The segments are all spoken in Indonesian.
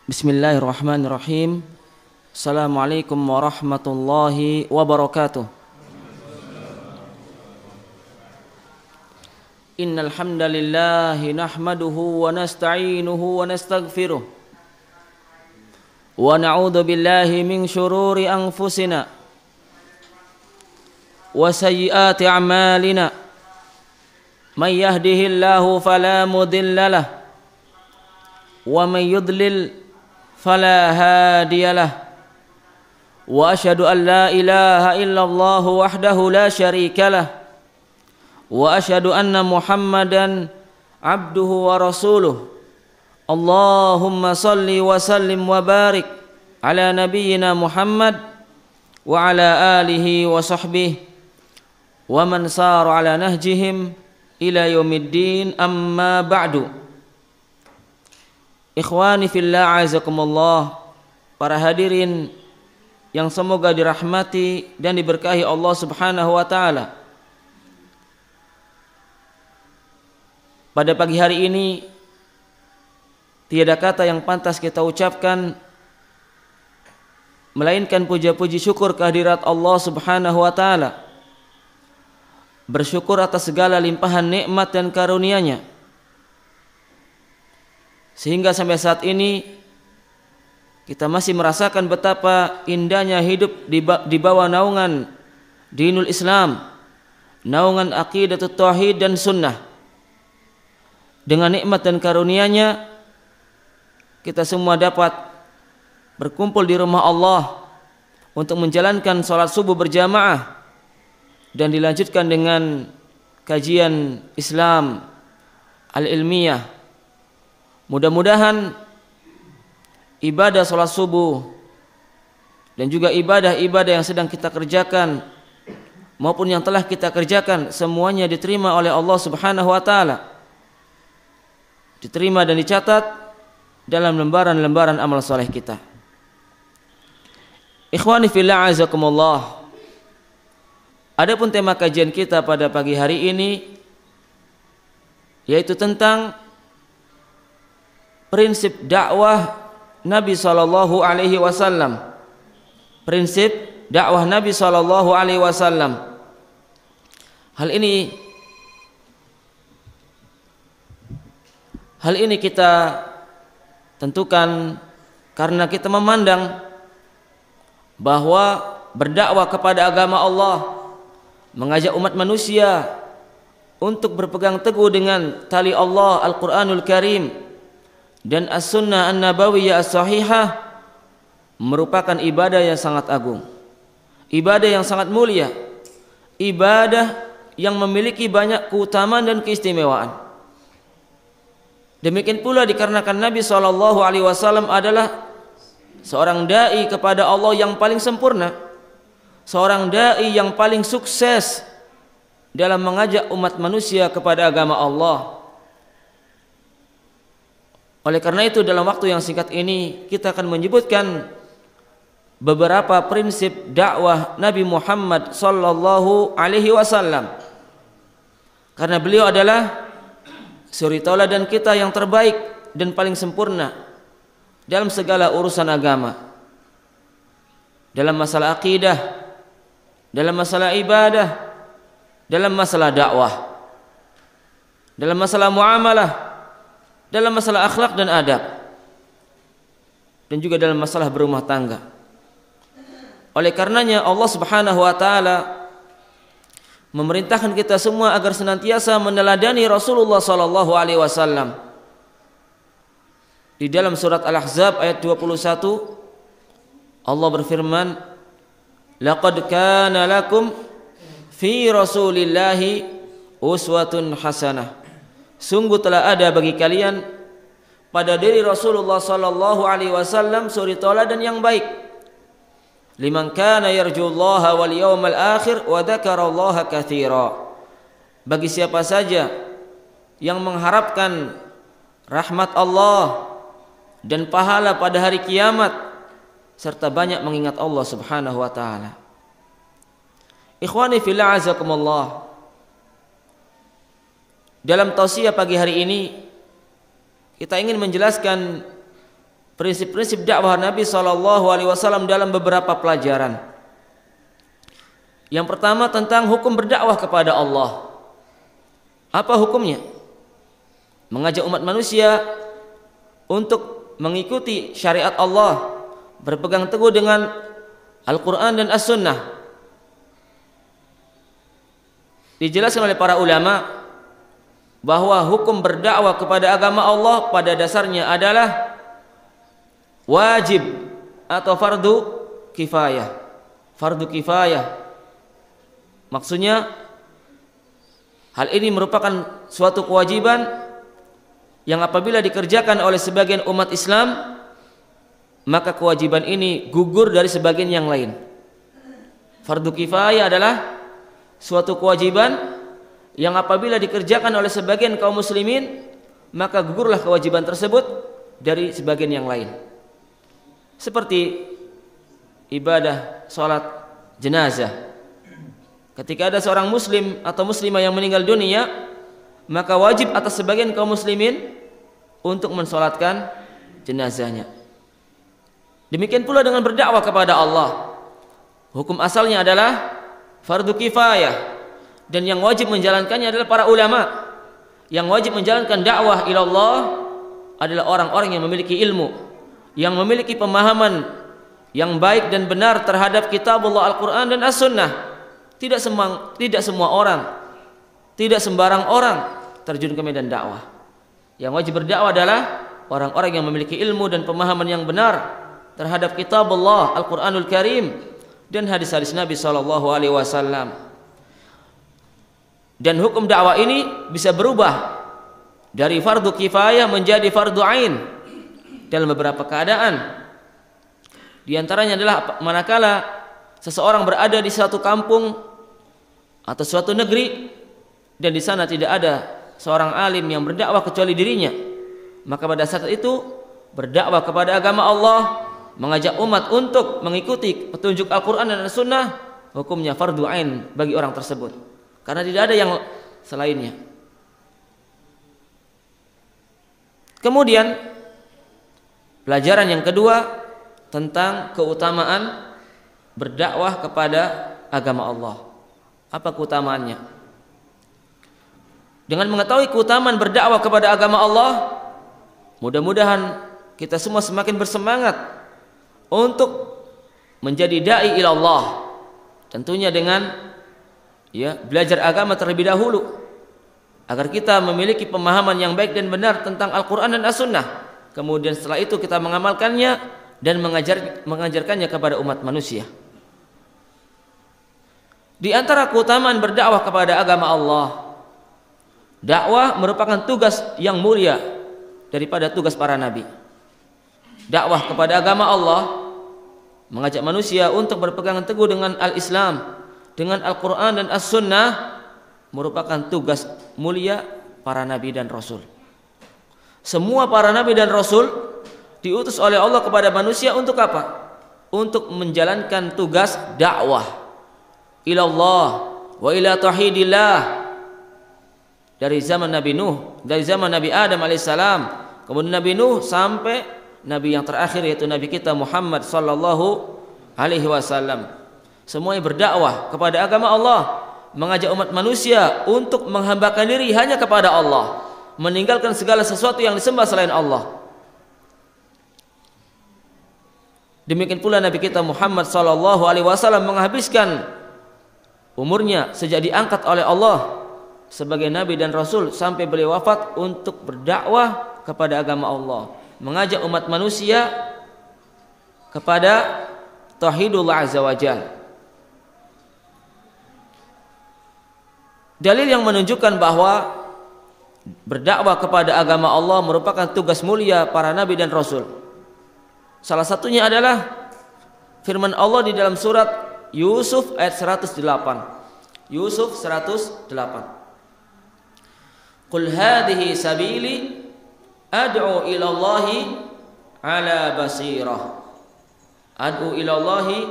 Bismillahirrahmanirrahim. Assalamualaikum warahmatullahi wabarakatuh. Innal hamdalillahi nahmaduhu wa nasta'inuhu wa nastaghfiruh. Wa na'udzu billahi min shururi anfusina wa sayyiati a'malina. May yahdihillahu fala mudilla lahu wa may yudlil fala hadiyalah. Wa asyhadu an la ilaha illallah wahdahu la syarikalah wa asyhadu anna Muhammadan abduhu wa rasuluh. Allahumma salli wa sallim wa barik ala nabiyyina Muhammad wa ala alihi wa sahbihi wa man sara ala nahjihim ila yaumiddin, amma ba'du. Ikhwani fillah, azakumullah, para hadirin yang semoga dirahmati dan diberkahi Allah Subhanahu wa taala. Pada pagi hari ini tiada kata yang pantas kita ucapkan melainkan puja-puji syukur kehadirat Allah Subhanahu wa taala. Bersyukur atas segala limpahan nikmat dan karunia-Nya, sehingga sampai saat ini kita masih merasakan betapa indahnya hidup di bawah naungan dinul Islam, naungan aqidatut tauhid dan sunnah. Dengan nikmat dan karunia-Nya kita semua dapat berkumpul di rumah Allah untuk menjalankan salat subuh berjamaah dan dilanjutkan dengan kajian Islam al-ilmiyah. Mudah-mudahan ibadah salat subuh dan juga ibadah-ibadah yang sedang kita kerjakan maupun yang telah kita kerjakan semuanya diterima oleh Allah Subhanahu wa taala, diterima dan dicatat dalam lembaran-lembaran amal saleh kita. Ikhwani fillah, azakumullah. Adapun tema kajian kita pada pagi hari ini yaitu tentang prinsip dakwah Nabi sallallahu alaihi wasallam. Prinsip dakwah Nabi sallallahu alaihi wasallam. Hal ini kita tentukan karena kita memandang bahwa berdakwah kepada agama Allah, mengajak umat manusia untuk berpegang teguh dengan tali Allah Al-Quranul Karim dan As-Sunnah An-Nabawiyah As-Sahihah merupakan ibadah yang sangat agung, ibadah yang sangat mulia, ibadah yang memiliki banyak keutamaan dan keistimewaan. Demikian pula dikarenakan Nabi SAW adalah seorang da'i kepada Allah yang paling sempurna, seorang da'i yang paling sukses dalam mengajak umat manusia kepada agama Allah. Oleh karena itu dalam waktu yang singkat ini kita akan menyebutkan beberapa prinsip dakwah Nabi Muhammad sallallahu alaihi wasallam, karena beliau adalah suri tauladan kita yang terbaik dan paling sempurna dalam segala urusan agama, dalam masalah akidah, dalam masalah ibadah, dalam masalah dakwah, dalam masalah muamalah, dalam masalah akhlak dan adab, dan juga dalam masalah berumah tangga. Oleh karenanya Allah Subhanahu wa taala memerintahkan kita semua agar senantiasa meneladani Rasulullah sallallahu alaihi wasallam. Di dalam surat Al-Ahzab ayat 21 Allah berfirman, "Laqad kana lakum fi Rasulillahi uswatun hasanah." Sungguh telah ada bagi kalian pada diri Rasulullah sallallahu alaihi wasallam suri tauladan yang baik. Liman kana yarjullaha wal yawmal akhir wa dzakarallaha katsira. Bagi siapa saja yang mengharapkan rahmat Allah dan pahala pada hari kiamat serta banyak mengingat Allah Subhanahu wa taala. Ikhwani fillah, azakumullah. Dalam tausiah pagi hari ini kita ingin menjelaskan prinsip-prinsip dakwah Nabi SAW dalam beberapa pelajaran. Yang pertama tentang hukum berdakwah kepada Allah. Apa hukumnya? Mengajak umat manusia untuk mengikuti syariat Allah, berpegang teguh dengan Al-Quran dan As-Sunnah. Dijelaskan oleh para ulama bahwa hukum berdakwah kepada agama Allah pada dasarnya adalah wajib atau fardu kifayah. Fardu kifayah maksudnya hal ini merupakan suatu kewajiban yang apabila dikerjakan oleh sebagian umat Islam, maka kewajiban ini gugur dari sebagian yang lain. Fardu kifayah adalah suatu kewajiban yang apabila dikerjakan oleh sebagian kaum muslimin, maka gugurlah kewajiban tersebut dari sebagian yang lain. Seperti ibadah salat jenazah. Ketika ada seorang muslim atau muslimah yang meninggal dunia, maka wajib atas sebagian kaum muslimin untuk mensolatkan jenazahnya. Demikian pula dengan berdakwah kepada Allah. Hukum asalnya adalah fardu kifayah, dan yang wajib menjalankannya adalah para ulama. Yang wajib menjalankan dakwah ila Allah adalah orang-orang yang memiliki ilmu, yang memiliki pemahaman yang baik dan benar terhadap kitabullah Al-Quran dan As-Sunnah. Tidak semua orang, tidak sembarang orang terjun ke medan dakwah. Yang wajib berdakwah adalah orang-orang yang memiliki ilmu dan pemahaman yang benar terhadap kitabullah Al-Quranul Karim dan hadis-hadis Nabi SAW. Dan hukum dakwah ini bisa berubah dari fardu kifayah menjadi fardu ain dalam beberapa keadaan. Di antaranya adalah manakala seseorang berada di suatu kampung atau suatu negeri dan di sana tidak ada seorang alim yang berdakwah kecuali dirinya, maka pada saat itu berdakwah kepada agama Allah, mengajak umat untuk mengikuti petunjuk Al-Quran dan As-Sunnah, hukumnya fardu ain bagi orang tersebut, karena tidak ada yang selainnya. Kemudian pelajaran yang kedua tentang keutamaan berdakwah kepada agama Allah. Apa keutamaannya? Dengan mengetahui keutamaan berdakwah kepada agama Allah, mudah-mudahan kita semua semakin bersemangat untuk menjadi dai ila Allah. Tentunya dengan belajar agama terlebih dahulu, agar kita memiliki pemahaman yang baik dan benar tentang Al-Quran dan As-Sunnah. Kemudian setelah itu kita mengamalkannya dan mengajarkannya kepada umat manusia. Di antara keutamaan berdakwah kepada agama Allah, dakwah merupakan tugas yang mulia daripada tugas para nabi. Dakwah kepada agama Allah mengajak manusia untuk berpegang teguh dengan Al-Islam, dengan Al-Quran dan As-Sunnah, merupakan tugas mulia para nabi dan rasul. Semua para nabi dan rasul diutus oleh Allah kepada manusia untuk apa? Untuk menjalankan tugas dakwah ila Allah wa ila tauhidillah. Dari zaman Nabi Nuh, dari zaman Nabi Adam alaihissalam, kemudian Nabi Nuh sampai Nabi yang terakhir yaitu Nabi kita Muhammad sallallahu alaihi wasallam. Semuanya berdakwah kepada agama Allah, mengajak umat manusia untuk menghambakan diri hanya kepada Allah, meninggalkan segala sesuatu yang disembah selain Allah. Demikian pula Nabi kita Muhammad sallallahu alaihi wasallam menghabiskan umurnya sejak diangkat oleh Allah sebagai nabi dan rasul sampai beliau wafat untuk berdakwah kepada agama Allah, mengajak umat manusia kepada tauhidullah azza wajalla. Dalil yang menunjukkan bahwa berdakwah kepada agama Allah merupakan tugas mulia para nabi dan rasul. Salah satunya adalah firman Allah di dalam surat Yusuf ayat 108. Yusuf 108. Qul hadhihi sabili ad'u ila Allahi ala basirah. Ad'u ila Allahi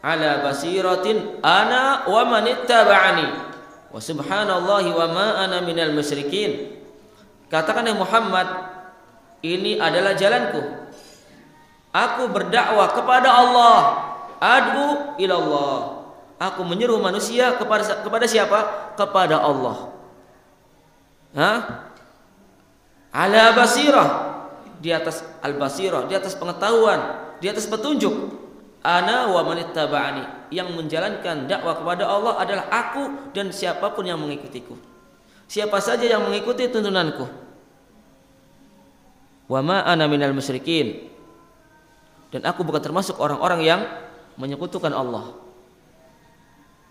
ala basiratin ana wa man ittaba'ani wa subhanallahi wa ma ana minal musyrikin. Katakan ya Muhammad, ini adalah jalanku. Aku berdakwah kepada Allah. Ad'u ilallah. Aku menyeru manusia kepada siapa? Kepada Allah. Ala basirah, di atas al-basirah, di atas pengetahuan, di atas petunjuk. Ana wa manittaba'ani, yang menjalankan dakwah kepada Allah adalah aku dan siapapun yang mengikutiku. Siapa saja yang mengikuti tuntunanku. Wa ma ana minal musyrikin, dan aku bukan termasuk orang-orang yang menyekutukan Allah.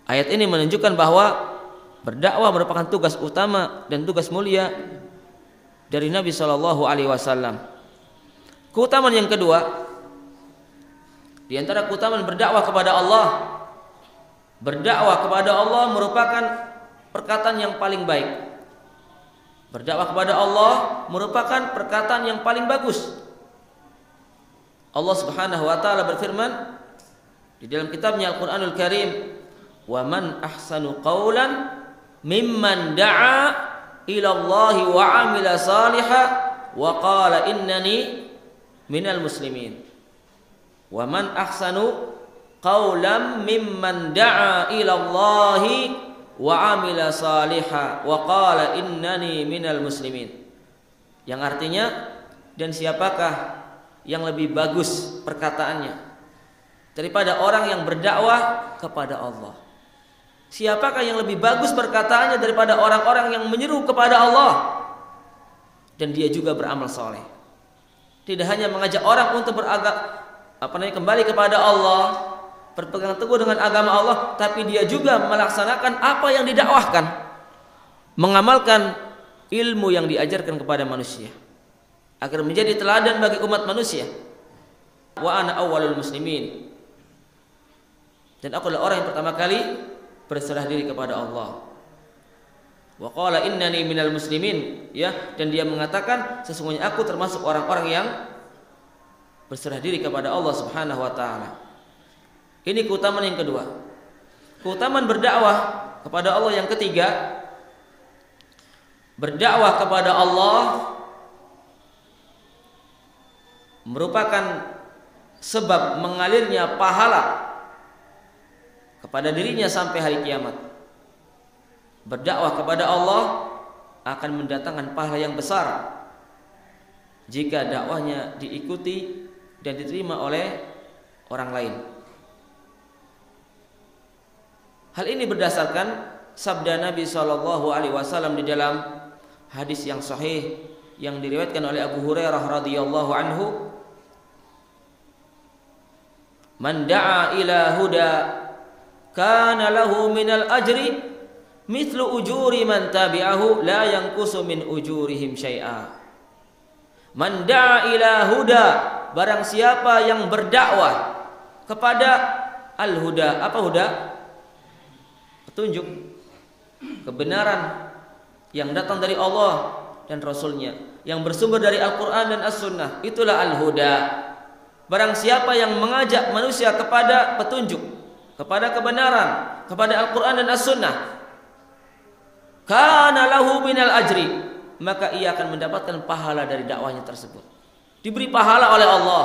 Ayat ini menunjukkan bahwa berdakwah merupakan tugas utama dan tugas mulia dari Nabi Shallallahu Alaihi Wasallam. Keutamaan yang kedua, di antara keutamaan berdakwah kepada Allah, berdakwah kepada Allah merupakan perkataan yang paling baik. Berdakwah kepada Allah merupakan perkataan yang paling bagus. Allah Subhanahu wa taala berfirman di dalam kitabnya Al-Qur'anul Karim, "Wa man ahsanu qawlan mimman da'a ila Allah wa 'amila salihan wa qala innani minal muslimin." Wa man ahsanu qawlan mimman da'a ila Allah wa 'amila salihan wa qala innani minal muslimin. Yang artinya, dan siapakah yang lebih bagus perkataannya daripada orang yang berdakwah kepada Allah? Siapakah yang lebih bagus perkataannya daripada orang-orang yang menyeru kepada Allah dan dia juga beramal soleh? Tidak hanya mengajak orang untuk kembali kepada Allah, berpegang teguh dengan agama Allah, tapi dia juga melaksanakan apa yang didakwahkan, mengamalkan ilmu yang diajarkan kepada manusia agar menjadi teladan bagi umat manusia. Wa ana awwalul muslimin, dan aku adalah orang yang pertama kali berserah diri kepada Allah. Wa qala innani minal muslimin, ya, dan dia mengatakan sesungguhnya aku termasuk orang-orang yang berserah diri kepada Allah Subhanahu wa taala. Ini keutamaan yang kedua. Keutamaan berdakwah kepada Allah yang ketiga, berdakwah kepada Allah merupakan sebab mengalirnya pahala kepada dirinya sampai hari kiamat. Berdakwah kepada Allah akan mendatangkan pahala yang besar jika dakwahnya diikuti dan diterima oleh orang lain. Hal ini berdasarkan sabda Nabi SAW di dalam hadis yang sahih yang diriwayatkan oleh Abu Hurairah radhiyallahu anhu, "Man da'a ila huda kana lahu minal ajri mithlu ujuri man tabi'ahu la yanqusu min ujurihim syai'a." Man da'a ila huda, barang siapa yang berdakwah kepada al-huda. Apa huda? Petunjuk, kebenaran yang datang dari Allah dan Rasulnya, yang bersumber dari Al-Quran dan As-Sunnah. Itulah al-huda. Barang siapa yang mengajak manusia kepada petunjuk, kepada kebenaran, kepada Al-Quran dan As-Sunnah, kana lahu minal ajri, maka ia akan mendapatkan pahala dari dakwahnya tersebut. Diberi pahala oleh Allah,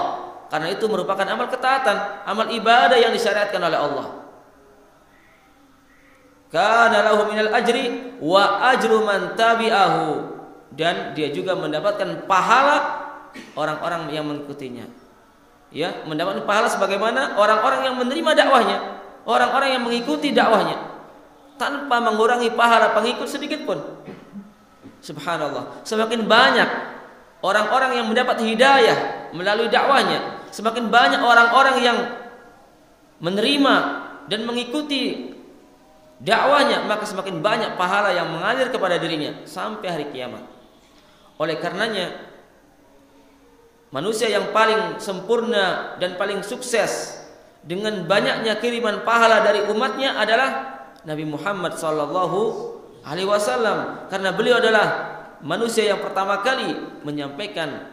karena itu merupakan amal ketaatan, amal ibadah yang disyariatkan oleh Allah. Kana lahu minal ajri wa ajru man tabi'ahu, dan dia juga mendapatkan pahala orang-orang yang mengikutinya. Ya, mendapatkan pahala sebagaimana orang-orang yang menerima dakwahnya, orang-orang yang mengikuti dakwahnya, tanpa mengurangi pahala pengikut sedikit pun. Subhanallah, semakin banyak orang-orang yang mendapat hidayah melalui dakwahnya, semakin banyak orang-orang yang menerima dan mengikuti dakwahnya, maka semakin banyak pahala yang mengalir kepada dirinya sampai hari kiamat. Oleh karenanya, manusia yang paling sempurna dan paling sukses dengan banyaknya kiriman pahala dari umatnya adalah Nabi Muhammad SAW, karena beliau adalah manusia yang pertama kali menyampaikan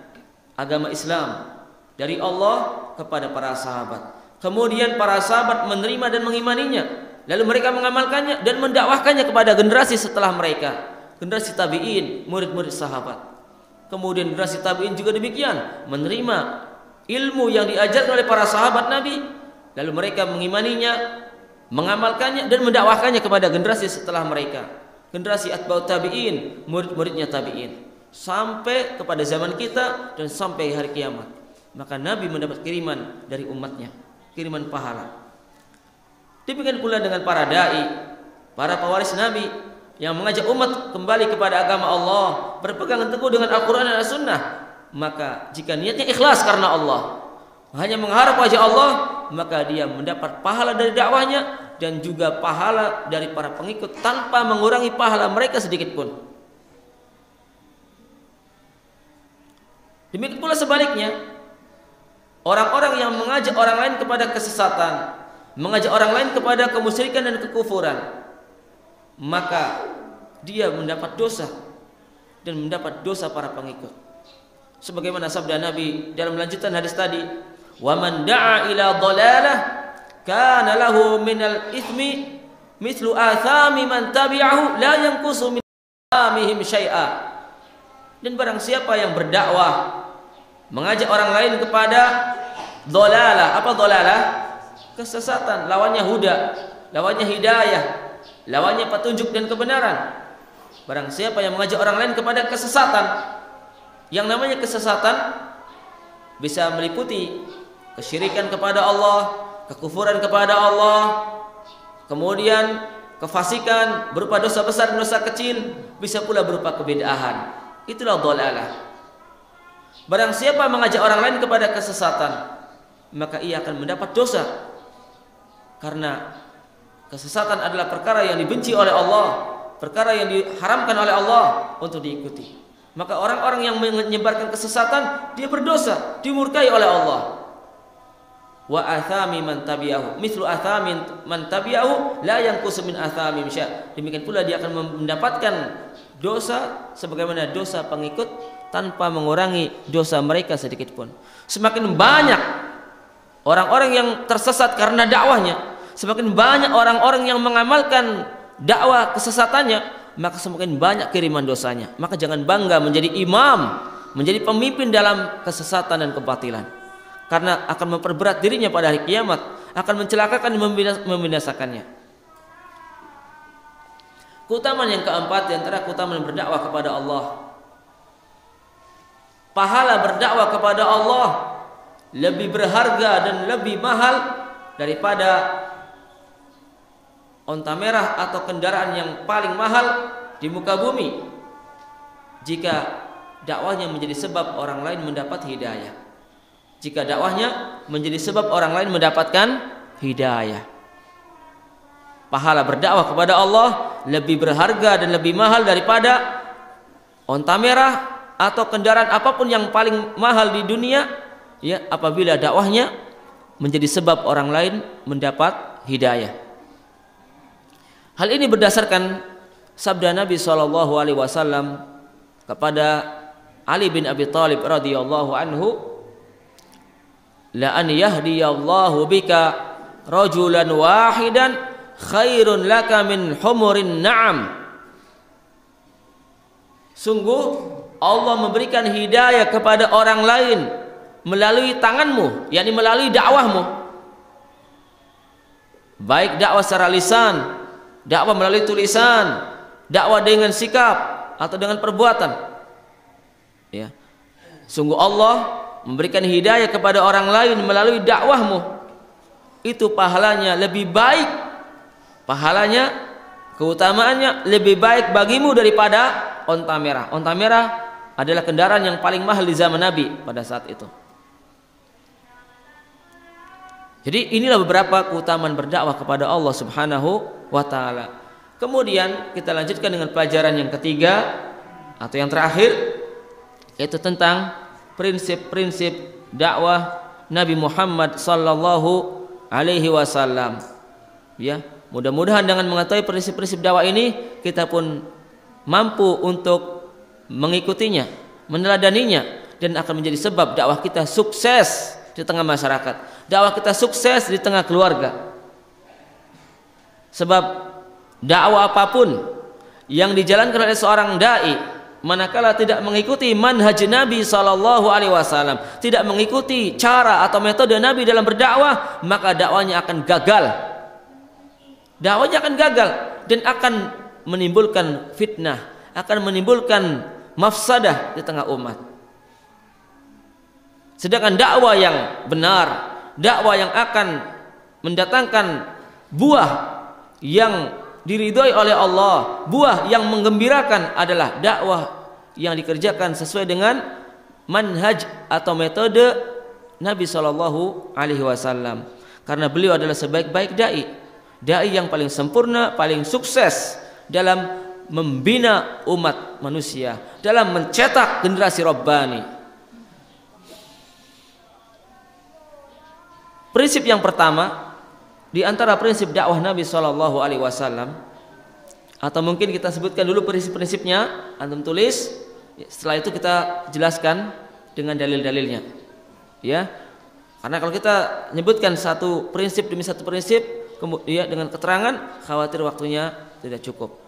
agama Islam dari Allah kepada para sahabat. Kemudian para sahabat menerima dan mengimaninya, lalu mereka mengamalkannya dan mendakwahkannya kepada generasi setelah mereka, generasi tabi'in, murid-murid sahabat. Kemudian generasi tabi'in juga demikian, menerima ilmu yang diajarkan oleh para sahabat Nabi, lalu mereka mengimaninya, mengamalkannya dan mendakwahkannya kepada generasi setelah mereka, generasi atba'ut tabi'in, murid-muridnya tabi'in, sampai kepada zaman kita dan sampai hari kiamat. Maka Nabi mendapat kiriman dari umatnya, kiriman pahala. Demikian pula dengan para dai, para pewaris Nabi yang mengajak umat kembali kepada agama Allah, berpegang teguh dengan Al-Quran dan As-Sunnah. Maka jika niatnya ikhlas karena Allah, hanya mengharap wajah Allah, maka dia mendapat pahala dari dakwahnya dan juga pahala dari para pengikut tanpa mengurangi pahala mereka sedikit pun. Demikian pula sebaliknya, orang-orang yang mengajak orang lain kepada kesesatan, mengajak orang lain kepada kemusyrikan dan kekufuran, maka dia mendapat dosa dan mendapat dosa para pengikut. Sebagaimana sabda Nabi dalam lanjutan hadis tadi, "Wa man da'a ila dhalalah kana lahu minal itsmi mithlu athami man tabi'ahu la yanqusu min athamihim syai'a." Dan barang siapa yang berdakwah mengajak orang lain kepada dhalalah, apa dhalalah? Kesesatan, lawannya huda, lawannya hidayah, lawannya petunjuk dan kebenaran. Barang siapa yang mengajak orang lain kepada kesesatan, yang namanya kesesatan bisa meliputi kesyirikan kepada Allah, kekufuran kepada Allah, kemudian kefasikan berupa dosa besar dan dosa kecil, bisa pula berupa kebid'ahan. Itulah dhalalah. Barang siapa mengajak orang lain kepada kesesatan, maka ia akan mendapat dosa, karena kesesatan adalah perkara yang dibenci oleh Allah, perkara yang diharamkan oleh Allah untuk diikuti. Maka orang-orang yang menyebarkan kesesatan, dia berdosa, dimurkai oleh Allah. Wa athami man tabi'ahu mithlu athami man tabi'ahu la yanqusu min athamim syai'. Demikian pula dia akan mendapatkan dosa sebagaimana dosa pengikut tanpa mengurangi dosa mereka sedikit pun. Semakin banyak orang-orang yang tersesat karena dakwahnya, semakin banyak orang-orang yang mengamalkan dakwah kesesatannya, maka semakin banyak kiriman dosanya. Maka jangan bangga menjadi imam, menjadi pemimpin dalam kesesatan dan kebatilan, karena akan memperberat dirinya pada hari kiamat, akan mencelakakan dan membinasakannya. Keutamaan yang keempat di antara keutamaan berdakwah kepada Allah, pahala berdakwah kepada Allah lebih berharga dan lebih mahal daripada onta merah atau kendaraan yang paling mahal di muka bumi, jika dakwahnya menjadi sebab orang lain mendapat hidayah. Jika dakwahnya menjadi sebab orang lain mendapatkan hidayah, pahala berdakwah kepada Allah lebih berharga dan lebih mahal daripada onta merah atau kendaraan apapun yang paling mahal di dunia, ya, apabila dakwahnya menjadi sebab orang lain mendapat hidayah. Hal ini berdasarkan sabda Nabi SAW kepada Ali bin Abi Thalib radhiyallahu anhu, "La an yahdiyallahu bika rajulan wahidan khairun laka min humurin na'am." Sungguh Allah memberikan hidayah kepada orang lain melalui tanganmu, yakni melalui dakwahmu, baik dakwah secara lisan, dakwah melalui tulisan, dakwah dengan sikap atau dengan perbuatan, ya. Sungguh Allah memberikan hidayah kepada orang lain melalui dakwahmu, itu pahalanya lebih baik, pahalanya, keutamaannya lebih baik bagimu daripada onta merah. Onta merah adalah kendaraan yang paling mahal di zaman Nabi pada saat itu. Jadi inilah beberapa keutamaan berdakwah kepada Allah Subhanahu wa ta'ala. Kemudian kita lanjutkan dengan pelajaran yang ketiga atau yang terakhir, yaitu tentang prinsip-prinsip dakwah Nabi Muhammad sallallahu alaihi wasallam. Ya, mudah-mudahan dengan mengetahui prinsip-prinsip dakwah ini, kita pun mampu untuk mengikutinya, meneladaninya, dan akan menjadi sebab dakwah kita sukses di tengah masyarakat, dakwah kita sukses di tengah keluarga. Sebab dakwah apapun yang dijalankan oleh seorang dai, manakala tidak mengikuti manhaj Nabi sallallahu alaihi wasallam, tidak mengikuti cara atau metode Nabi dalam berdakwah, maka dakwanya akan gagal. Dakwanya akan gagal dan akan menimbulkan fitnah, akan menimbulkan mafsadah di tengah umat. Sedangkan dakwah yang benar, dakwah yang akan mendatangkan buah yang diridhoi oleh Allah, buah yang menggembirakan adalah dakwah yang dikerjakan sesuai dengan manhaj atau metode Nabi sallallahu alaihi wasallam. Karena beliau adalah sebaik-baik dai yang paling sempurna, paling sukses dalam membina umat manusia, dalam mencetak generasi Rabbani. Prinsip yang pertama di antara prinsip dakwah Nabi Shallallahu Alaihi Wasallam, atau mungkin kita sebutkan dulu prinsip-prinsipnya, antum tulis, setelah itu kita jelaskan dengan dalil-dalilnya, ya. Karena kalau kita menyebutkan satu prinsip demi satu prinsip, kemudian dengan keterangan, khawatir waktunya tidak cukup.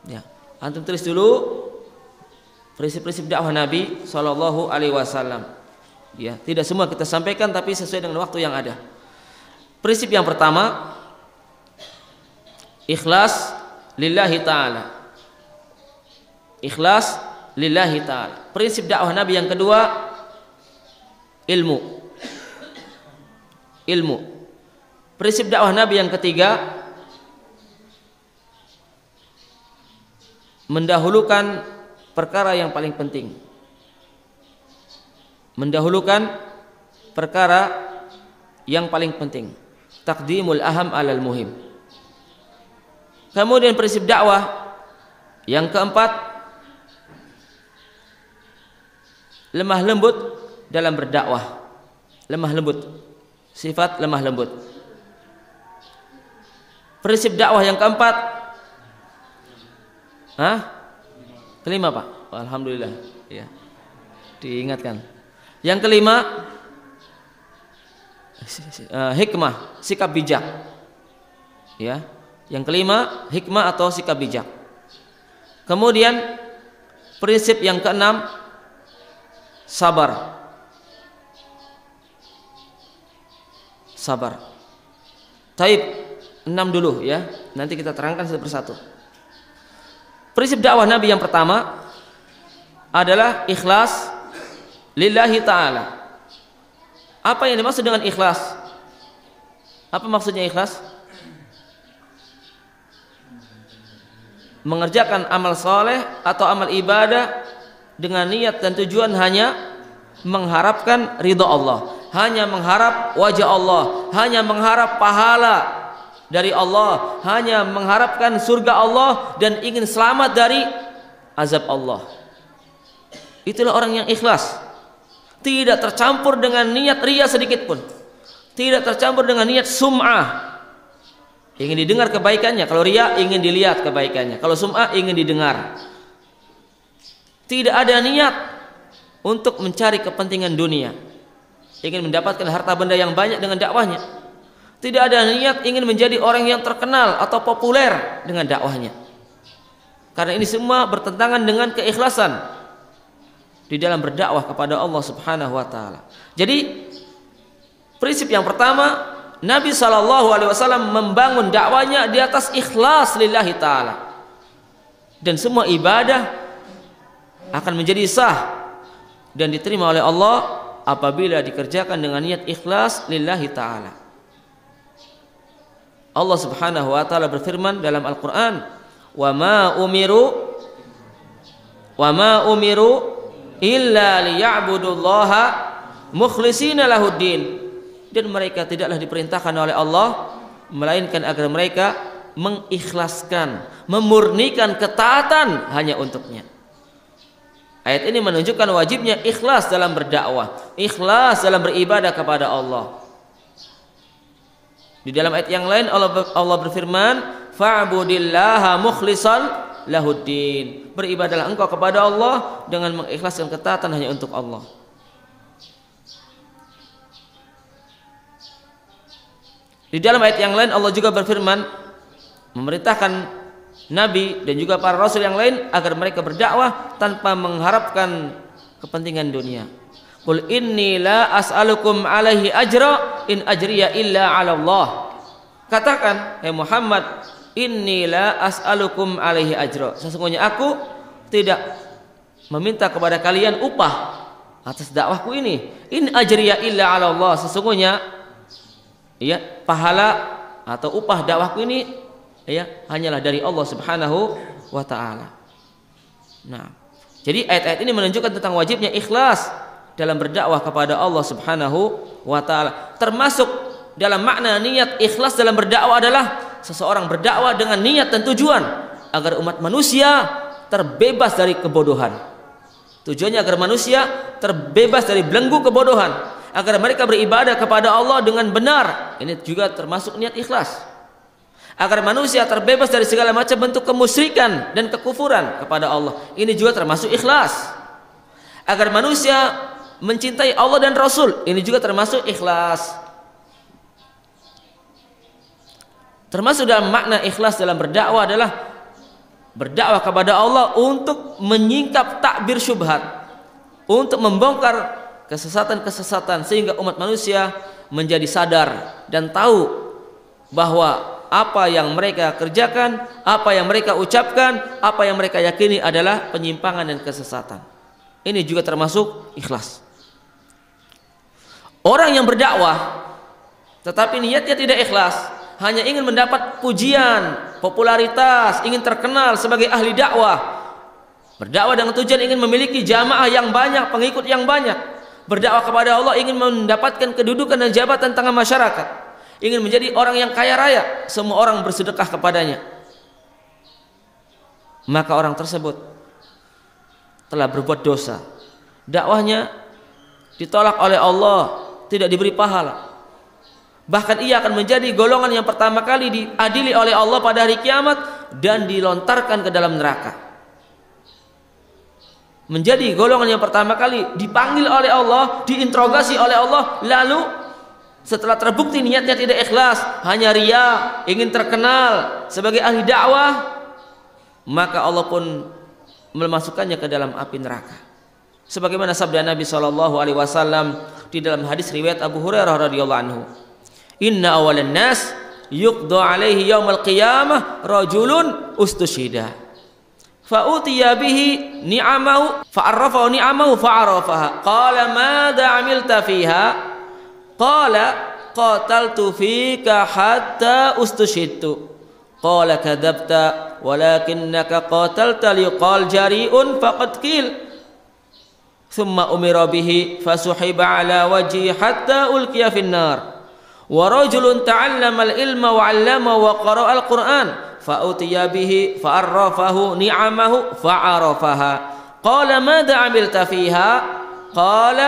Ya, antum tulis dulu prinsip-prinsip dakwah Nabi Shallallahu Alaihi Wasallam. Ya, tidak semua kita sampaikan, tapi sesuai dengan waktu yang ada. Prinsip yang pertama, ikhlas lillahi ta'ala. Ikhlas lillahi ta'ala. Prinsip dakwah Nabi yang kedua, ilmu. Ilmu. Prinsip dakwah Nabi yang ketiga, mendahulukan perkara yang paling penting. Mendahulukan perkara yang paling penting. Taqdimul aham alal muhim. Kemudian prinsip dakwah yang keempat, lemah lembut dalam berdakwah. Lemah lembut, sifat lemah lembut. Prinsip dakwah yang keempat, kelima Pak. Alhamdulillah, ya, diingatkan. Yang kelima, hikmah, sikap bijak. Ya, yang kelima, hikmah atau sikap bijak. Kemudian prinsip yang keenam, sabar. Sabar. Taib, 6 dulu ya. Nanti kita terangkan satu persatu. Prinsip dakwah Nabi yang pertama adalah ikhlas lillahi ta'ala. Apa yang dimaksud dengan ikhlas? Apa maksudnya ikhlas? Mengerjakan amal soleh atau amal ibadah dengan niat dan tujuan hanya mengharapkan ridha Allah, hanya mengharap wajah Allah, hanya mengharap pahala dari Allah, hanya mengharapkan surga Allah dan ingin selamat dari azab Allah. Itulah orang yang ikhlas. Tidak tercampur dengan niat riya sedikit pun. Tidak tercampur dengan niat sum'ah. Ingin didengar kebaikannya. Kalau riya ingin dilihat kebaikannya. Kalau sum'ah ingin didengar. Tidak ada niat untuk mencari kepentingan dunia. Ingin mendapatkan harta benda yang banyak dengan dakwahnya. Tidak ada niat ingin menjadi orang yang terkenal atau populer dengan dakwahnya. Karena ini semua bertentangan dengan keikhlasan di dalam berdakwah kepada Allah Subhanahu wa taala. Jadi prinsip yang pertama, Nabi sallallahu alaihi wasallam membangun dakwanya di atas ikhlas lillahi taala. Dan semua ibadah akan menjadi sah dan diterima oleh Allah apabila dikerjakan dengan niat ikhlas lillahi taala. Allah Subhanahu wa taala berfirman dalam Al-Qur'an, "Wa ma umiru illa liya'budullaha mukhlishina lahuddin." Dan mereka tidaklah diperintahkan oleh Allah melainkan agar mereka mengikhlaskan, memurnikan ketaatan hanya untuknya. Ayat ini menunjukkan wajibnya ikhlas dalam berdakwah, ikhlas dalam beribadah kepada Allah. Di dalam ayat yang lain Allah berfirman, "Fa'budillaha mukhlishan lahuddin." Beribadahlah engkau kepada Allah dengan mengikhlaskan ketaatan hanya untuk Allah. Di dalam ayat yang lain Allah juga berfirman memerintahkan nabi dan juga para rasul yang lain agar mereka berdakwah tanpa mengharapkan kepentingan dunia. Qul inni la as'alukum alaihi ajra in ajriya illa 'ala Allah. Katakan, hai Muhammad, inni la as'alukum alaihi ajra. Sesungguhnya aku tidak meminta kepada kalian upah atas dakwahku ini. In ajriya illa 'ala Allah. Sesungguhnya ya, pahala atau upah dakwahku ini ya hanyalah dari Allah Subhanahu wa taala. Nah, jadi ayat-ayat ini menunjukkan tentang wajibnya ikhlas dalam berdakwah kepada Allah Subhanahu wa taala. Termasuk dalam makna niat ikhlas dalam berdakwah adalah seseorang berdakwah dengan niat dan tujuan agar umat manusia terbebas dari kebodohan. Tujuannya agar manusia terbebas dari belenggu kebodohan, agar mereka beribadah kepada Allah dengan benar. Ini juga termasuk niat ikhlas. Agar manusia terbebas dari segala macam bentuk kemusyrikan dan kekufuran kepada Allah. Ini juga termasuk ikhlas. Agar manusia mencintai Allah dan Rasul. Ini juga termasuk ikhlas. Termasuk dalam makna ikhlas dalam berdakwah adalah berdakwah kepada Allah untuk menyingkap takbir syubhat, untuk membongkar kesesatan-kesesatan sehingga umat manusia menjadi sadar dan tahu bahwa apa yang mereka kerjakan, apa yang mereka ucapkan, apa yang mereka yakini adalah penyimpangan dan kesesatan. Ini juga termasuk ikhlas. Orang yang berdakwah tetapi niatnya tidak ikhlas, hanya ingin mendapat pujian, popularitas, ingin terkenal sebagai ahli dakwah, berdakwah dengan tujuan ingin memiliki jamaah yang banyak, pengikut yang banyak, berdakwah kepada Allah ingin mendapatkan kedudukan dan jabatan tengah masyarakat, ingin menjadi orang yang kaya raya, semua orang bersedekah kepadanya, maka orang tersebut telah berbuat dosa. Dakwahnya ditolak oleh Allah, tidak diberi pahala. Bahkan ia akan menjadi golongan yang pertama kali diadili oleh Allah pada hari kiamat dan dilontarkan ke dalam neraka. Menjadi golongan yang pertama kali dipanggil oleh Allah, diinterogasi oleh Allah, lalu setelah terbukti niatnya tidak ikhlas, hanya ria, ingin terkenal sebagai ahli dakwah, maka Allah pun memasukkannya ke dalam api neraka. Sebagaimana sabda Nabi SAW di dalam hadis riwayat Abu Hurairah radhiyallahu anhu, inna awalan nas yuqda alaihi yaumal qiyamah rajulun ustushida fa utiya bihi ni'amahu fa'arrafahu ni'amahu fa'arafaha qala madza amilta fiha qala qataltu fika hatta ustushidtu qala kadzabta walakinnaka qatalta liqal jari'un faqad qil thumma umira bihi fasuhiba ala wajhi hatta ulqiya fin nar wa rajulun ta'allama al-ilma wa 'allama wa qara'a al-Qur'an fa utiya bihi fa arrafahu ni'amahu fa 'arafaha qala madza 'amilta fiha qala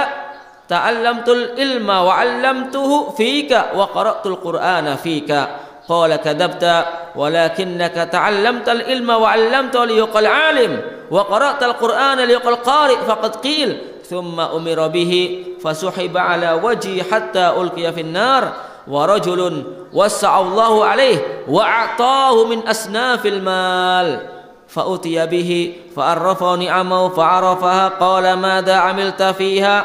ta'allamtul ilma wa 'allamtuhu fika wa qara'tul Qur'ana fika qala kadzabta walakinnaka ta'allamtal ilma wa 'allamtahu liyuqal 'alim wa qara'tal Qur'ana liyuqal qari' faqad qil thumma umira bihi fasuhiba 'ala wajhi hatta ulqiya fin nar wa rajulun wasa'allahu alaihi wa a'tahu min asnafil mal fa utiya bihi fa arrafahu ni'amahu fa 'arafaha qala madza 'amilta fiha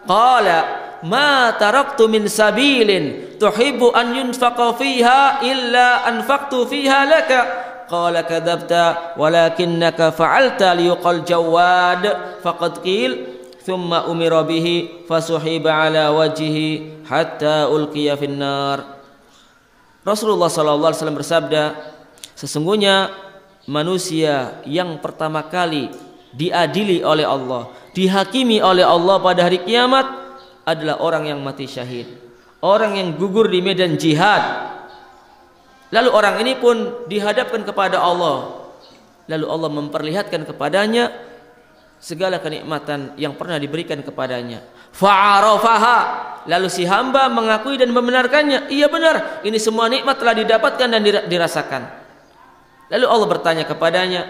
qala ma taraktu min sabilin tuhibbu an yunfaqa fiha illa anfaqtu fiha laka qala kadzabta walakinnaka fa'alta liyuqal jawad faqad qil thumma umira bihi fasuhiba ala wajhihi hatta ulqiya finnar. Rasulullah sallallahu alaihi wasallam bersabda, sesungguhnya manusia yang pertama kali diadili oleh Allah, dihakimi oleh Allah pada hari kiamat adalah orang yang mati syahid, orang yang gugur di medan jihad. Lalu orang ini pun dihadapkan kepada Allah, lalu Allah memperlihatkan kepadanya segala kenikmatan yang pernah diberikan kepadanya. Fa'arafaha, lalu si hamba mengakui dan membenarkannya. Iya benar, ini semua nikmat telah didapatkan dan dirasakan. Lalu Allah bertanya kepadanya,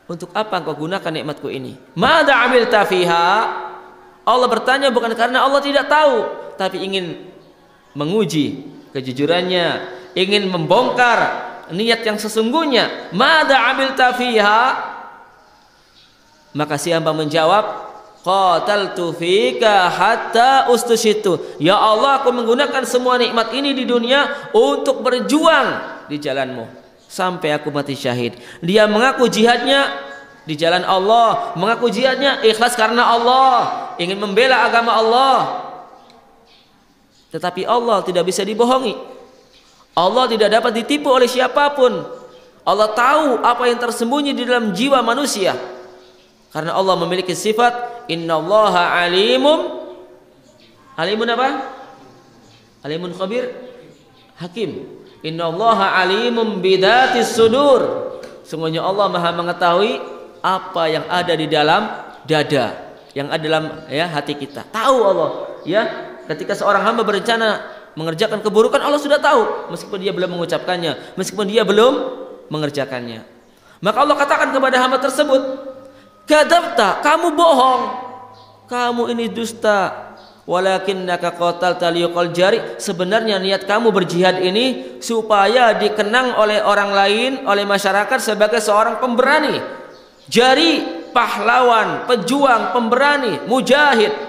untuk apa engkau gunakan nikmatku ini? Madza 'amilta fiha? Allah bertanya bukan karena Allah tidak tahu, tapi ingin menguji kejujurannya, ingin membongkar niat yang sesungguhnya, madza amilta fiha? Maka si hamba menjawab, qataltu fika hatta ustushitu. Ya Allah, aku menggunakan semua nikmat ini di dunia untuk berjuang di jalanmu sampai aku mati syahid. Dia mengaku jihadnya di jalan Allah, mengaku jihadnya ikhlas karena Allah, ingin membela agama Allah. Tetapi Allah tidak bisa dibohongi. Allah tidak dapat ditipu oleh siapapun. Allah tahu apa yang tersembunyi di dalam jiwa manusia. Karena Allah memiliki sifat innallaha alimun. Alimun apa? Alimun khabir, hakim. Innallaha alimun bidatis sudur. Sungguhnya Allah Maha mengetahui apa yang ada di dalam dada, yang ada dalam hati kita. Tahu Allah, ya. Ketika seorang hamba berencana mengerjakan keburukan, Allah sudah tahu meskipun dia belum mengucapkannya, meskipun dia belum mengerjakannya. Maka Allah katakan kepada hamba tersebut, kadzabta, kamu bohong, kamu ini dusta. Walakinnaka qatalta liyuqal jari, sebenarnya niat kamu berjihad ini supaya dikenang oleh orang lain, oleh masyarakat sebagai seorang pemberani, jari, pahlawan, pejuang, pemberani, mujahid.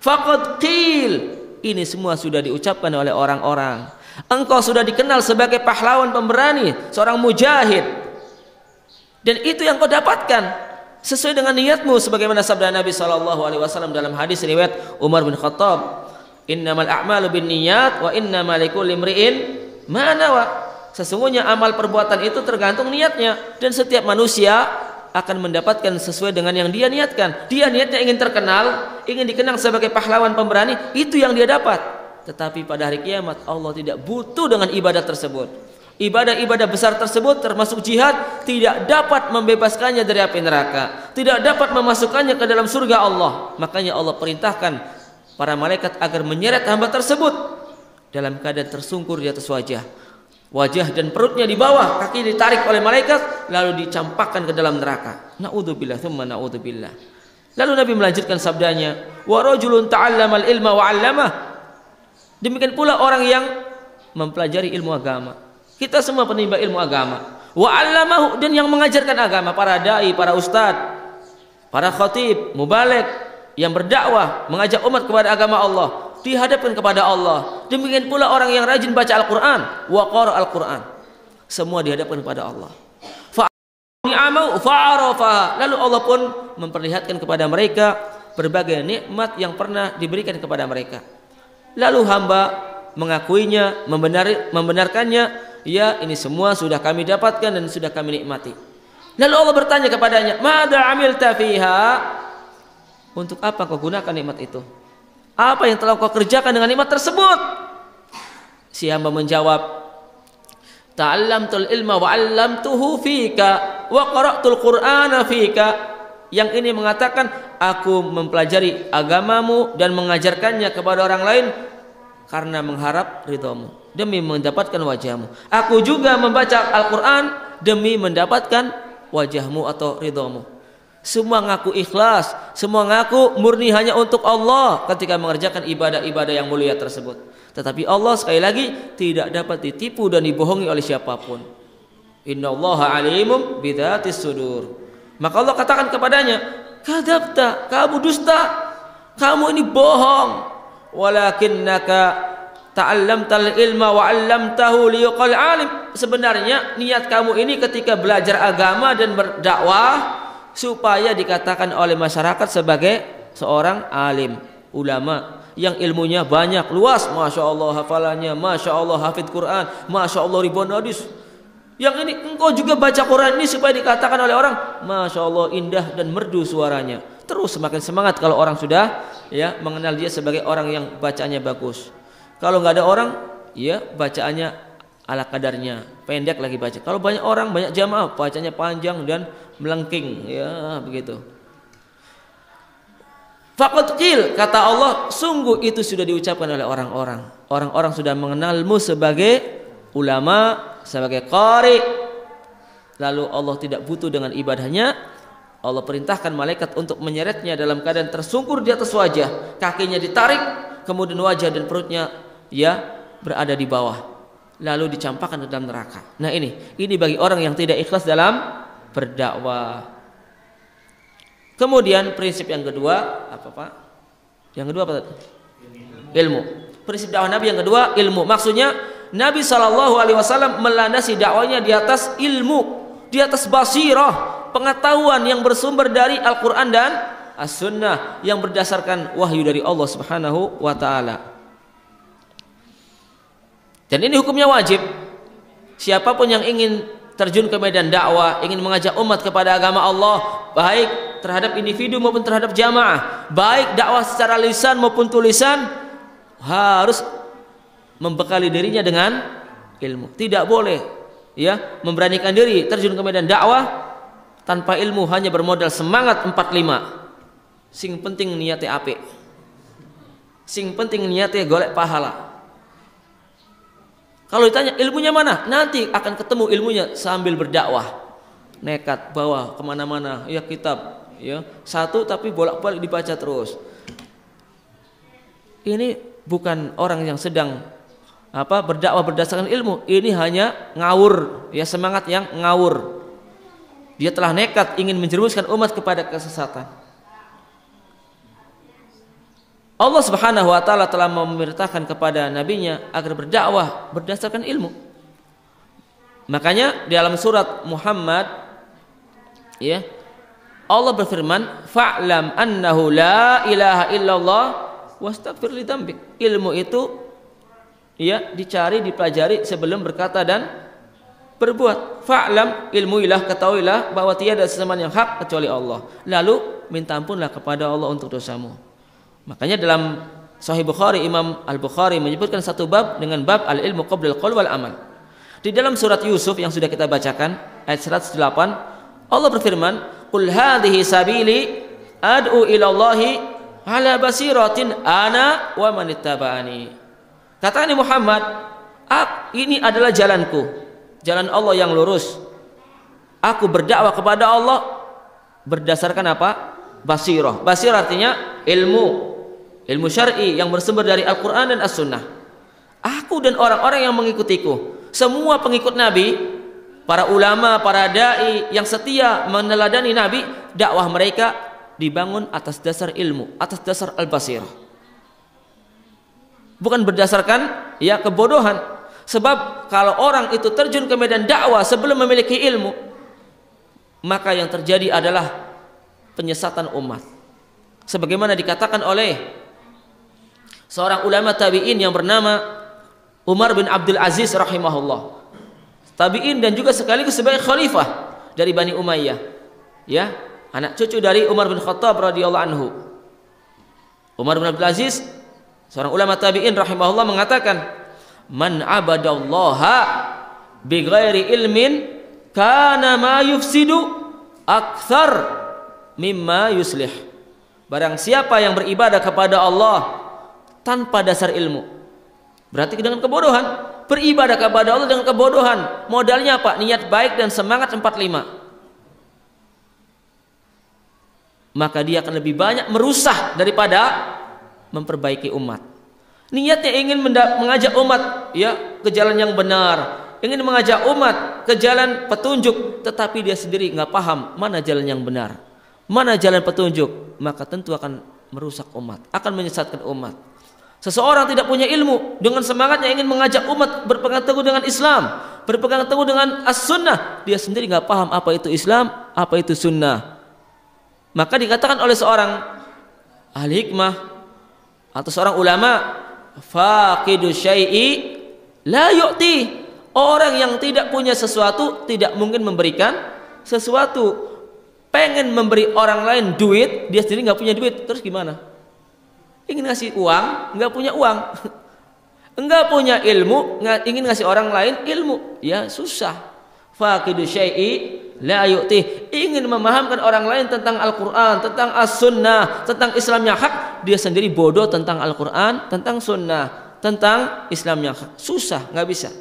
Faqad qil, ini semua sudah diucapkan oleh orang-orang. Engkau sudah dikenal sebagai pahlawan, pemberani, seorang mujahid, dan itu yang kau dapatkan sesuai dengan niatmu, sebagaimana sabda Nabi SAW dalam hadis riwayat Umar bin Khattab, innamal a'malu binniyat wa innamal likulli imri'in ma nawa. Sesungguhnya amal perbuatan itu tergantung niatnya, dan setiap manusia akan mendapatkan sesuai dengan yang dia niatkan. Dia niatnya ingin terkenal, ingin dikenang sebagai pahlawan, pemberani, itu yang dia dapat. Tetapi pada hari kiamat Allah tidak butuh dengan ibadah tersebut. Ibadah-ibadah besar tersebut termasuk jihad tidak dapat membebaskannya dari api neraka, tidak dapat memasukkannya ke dalam surga Allah. Makanya Allah perintahkan para malaikat agar menyeret hamba tersebut dalam keadaan tersungkur di atas wajah dan perutnya di bawah, kaki ditarik oleh malaikat lalu dicampakkan ke dalam neraka. Naudzubillah tsumma naudzubillah. Lalu Nabi melanjutkan sabdanya, wa rajulun ta'allamal ilma wa 'allamah. Demikian pula orang yang mempelajari ilmu agama. Kita semua penimba ilmu agama. Wa 'allamahu, dan yang mengajarkan agama, para dai, para ustad, para khatib, mubaligh yang berdakwah mengajak umat kepada agama Allah, dihadapkan kepada Allah. Demikian pula orang yang rajin baca Al-Quran, wa qara Al-Quran, semua dihadapkan kepada Allah. Lalu Allah pun memperlihatkan kepada mereka berbagai nikmat yang pernah diberikan kepada mereka. Lalu hamba mengakuinya, membenarkannya, ya ini semua sudah kami dapatkan dan sudah kami nikmati. Lalu Allah bertanya kepadanya, madza amilta fiha? Untuk apa kau gunakan nikmat itu? Apa yang telah kau kerjakan dengan nikmat tersebut? Si hamba menjawab, ta'allamtul ilma wa 'allamtuhu fika wa qara'tul qur'ana fika. Yang ini mengatakan, aku mempelajari agamamu dan mengajarkannya kepada orang lain karena mengharap ridhamu, demi mendapatkan wajahmu. Aku juga membaca Al-Quran demi mendapatkan wajahmu atau ridhamu. Semua ngaku ikhlas, semua ngaku murni hanya untuk Allah ketika mengerjakan ibadah-ibadah yang mulia tersebut. Tetapi Allah sekali lagi tidak dapat ditipu dan dibohongi oleh siapapun. Innallaha alimum bidzatis sudur. Maka Allah katakan kepadanya, kadzabta, kamu dusta, kamu ini bohong. Walakinnaka ta'allamtal ilma wa 'allamtahu liyuqal alim. Sebenarnya niat kamu ini ketika belajar agama dan berdakwah supaya dikatakan oleh masyarakat sebagai seorang alim, ulama yang ilmunya banyak, luas, masya Allah hafalannya, masya Allah hafid Quran, masya Allah ribuan hadis. Yang ini engkau juga baca Quran ini supaya dikatakan oleh orang, masya Allah indah dan merdu suaranya. Terus semakin semangat kalau orang sudah mengenal dia sebagai orang yang bacaannya bagus. Kalau nggak ada orang, ya bacaannya ala kadarnya, pendek lagi baca. Kalau banyak orang, banyak jamaah, bacanya panjang dan melengking, ya begitu. Faqad qil, kata Allah, sungguh itu sudah diucapkan oleh orang-orang. Orang-orang sudah mengenalmu sebagai ulama, sebagai qari. Lalu Allah tidak butuh dengan ibadahnya. Allah perintahkan malaikat untuk menyeretnya dalam keadaan tersungkur di atas wajah, kakinya ditarik, kemudian wajah dan perutnya berada di bawah. lalu dicampakkan ke dalam neraka. Nah ini bagi orang yang tidak ikhlas dalam berdakwah. Kemudian prinsip yang kedua apa Pak? Yang kedua apa? Ilmu. Prinsip dakwah Nabi yang kedua ilmu. Maksudnya Nabi SAW melandasi dakwahnya di atas ilmu, di atas basirah, pengetahuan yang bersumber dari Al-Quran dan As-Sunnah yang berdasarkan wahyu dari Allah Subhanahu wa Ta'ala. Dan ini hukumnya wajib. Siapapun yang ingin terjun ke medan dakwah, ingin mengajak umat kepada agama Allah, baik terhadap individu maupun terhadap jamaah, baik dakwah secara lisan maupun tulisan, harus membekali dirinya dengan ilmu. Tidak boleh ya memberanikan diri terjun ke medan dakwah tanpa ilmu, hanya bermodal semangat 45. Sing penting niatnya apik. Sing penting niatnya golek pahala. Kalau ditanya ilmunya mana, nanti akan ketemu ilmunya sambil berdakwah. Nekat bawa kemana-mana ya kitab ya satu tapi bolak-balik dibaca terus. Ini bukan orang yang sedang berdakwah berdasarkan ilmu. Ini hanya ngawur ya, semangat yang ngawur. Dia telah nekat ingin menjerumuskan umat kepada kesesatan. Allah Subhanahu wa Ta'ala telah memerintahkan kepada nabinya agar berdakwah berdasarkan ilmu. Makanya di dalam surat Muhammad ya Allah berfirman, fa'lam annahu la ilaha illallah wastaghfir li dzambik. Ilmu itu ya dicari, dipelajari sebelum berkata dan berbuat. Fa'lam, ilmuilah, ketahuilah bahwa tiada sesembahan yang hak kecuali Allah. Lalu minta ampunlah kepada Allah untuk dosamu. Makanya dalam Sahih Bukhari, Imam Al-Bukhari menyebutkan satu bab dengan bab al-ilmu qablal qaul wal amal. Di dalam surat Yusuf yang sudah kita bacakan ayat 108, Allah berfirman, qul hadhihi sabili ad'u ila Allahi ala basiratin ana wa man ittaba'ani. Kata Muhammad, ini adalah jalanku, jalan Allah yang lurus. Aku berdakwah kepada Allah berdasarkan apa? Basirah. Basirah artinya ilmu syar'i yang bersumber dari Al-Quran dan As-Sunnah. Aku dan orang-orang yang mengikutiku, semua pengikut Nabi, para ulama, para da'i yang setia meneladani Nabi, dakwah mereka dibangun atas dasar ilmu, atas dasar al-basirah. Bukan berdasarkan ya kebodohan. Sebab kalau orang itu terjun ke medan dakwah sebelum memiliki ilmu, maka yang terjadi adalah penyesatan umat. Sebagaimana dikatakan oleh seorang ulama tabi'in yang bernama Umar bin Abdul Aziz rahimahullah. Tabi'in dan juga sekaligus sebagai khalifah dari Bani Umayyah. Ya, anak cucu dari Umar bin Khattab radhiyallahu anhu. Umar bin Abdul Aziz, seorang ulama tabi'in rahimahullah mengatakan, "Man abadallaha bighairi ilmin kana ma yufsidu akthar mimma yuslih." Barang siapa yang beribadah kepada Allah tanpa dasar ilmu, berarti dengan kebodohan. Beribadah kepada Allah dengan kebodohan, modalnya apa? Niat baik dan semangat 45. Maka dia akan lebih banyak merusak daripada memperbaiki umat. Niatnya ingin mengajak umat ya ke jalan yang benar, ingin mengajak umat ke jalan petunjuk, tetapi dia sendiri nggak paham mana jalan yang benar, mana jalan petunjuk, maka tentu akan merusak umat, akan menyesatkan umat. Seseorang tidak punya ilmu, dengan semangatnya ingin mengajak umat berpegang teguh dengan Islam, berpegang teguh dengan As-Sunnah, dia sendiri nggak paham apa itu Islam, apa itu Sunnah. Maka dikatakan oleh seorang ahli hikmah atau seorang ulama, faqidu syai'i la yu'ti. Orang yang tidak punya sesuatu tidak mungkin memberikan sesuatu. Pengen memberi orang lain duit, dia sendiri nggak punya duit, terus gimana? Ingin ngasih uang, nggak punya uang. Enggak punya ilmu, ingin ngasih orang lain ilmu, ya susah. Faqidu syai'i la yu'ti. Ingin memahamkan orang lain tentang Al-Quran, tentang As-Sunnah, tentang Islam yang hak, dia sendiri bodoh tentang Al-Quran, tentang Sunnah, tentang Islam yang hak. Susah, nggak bisa.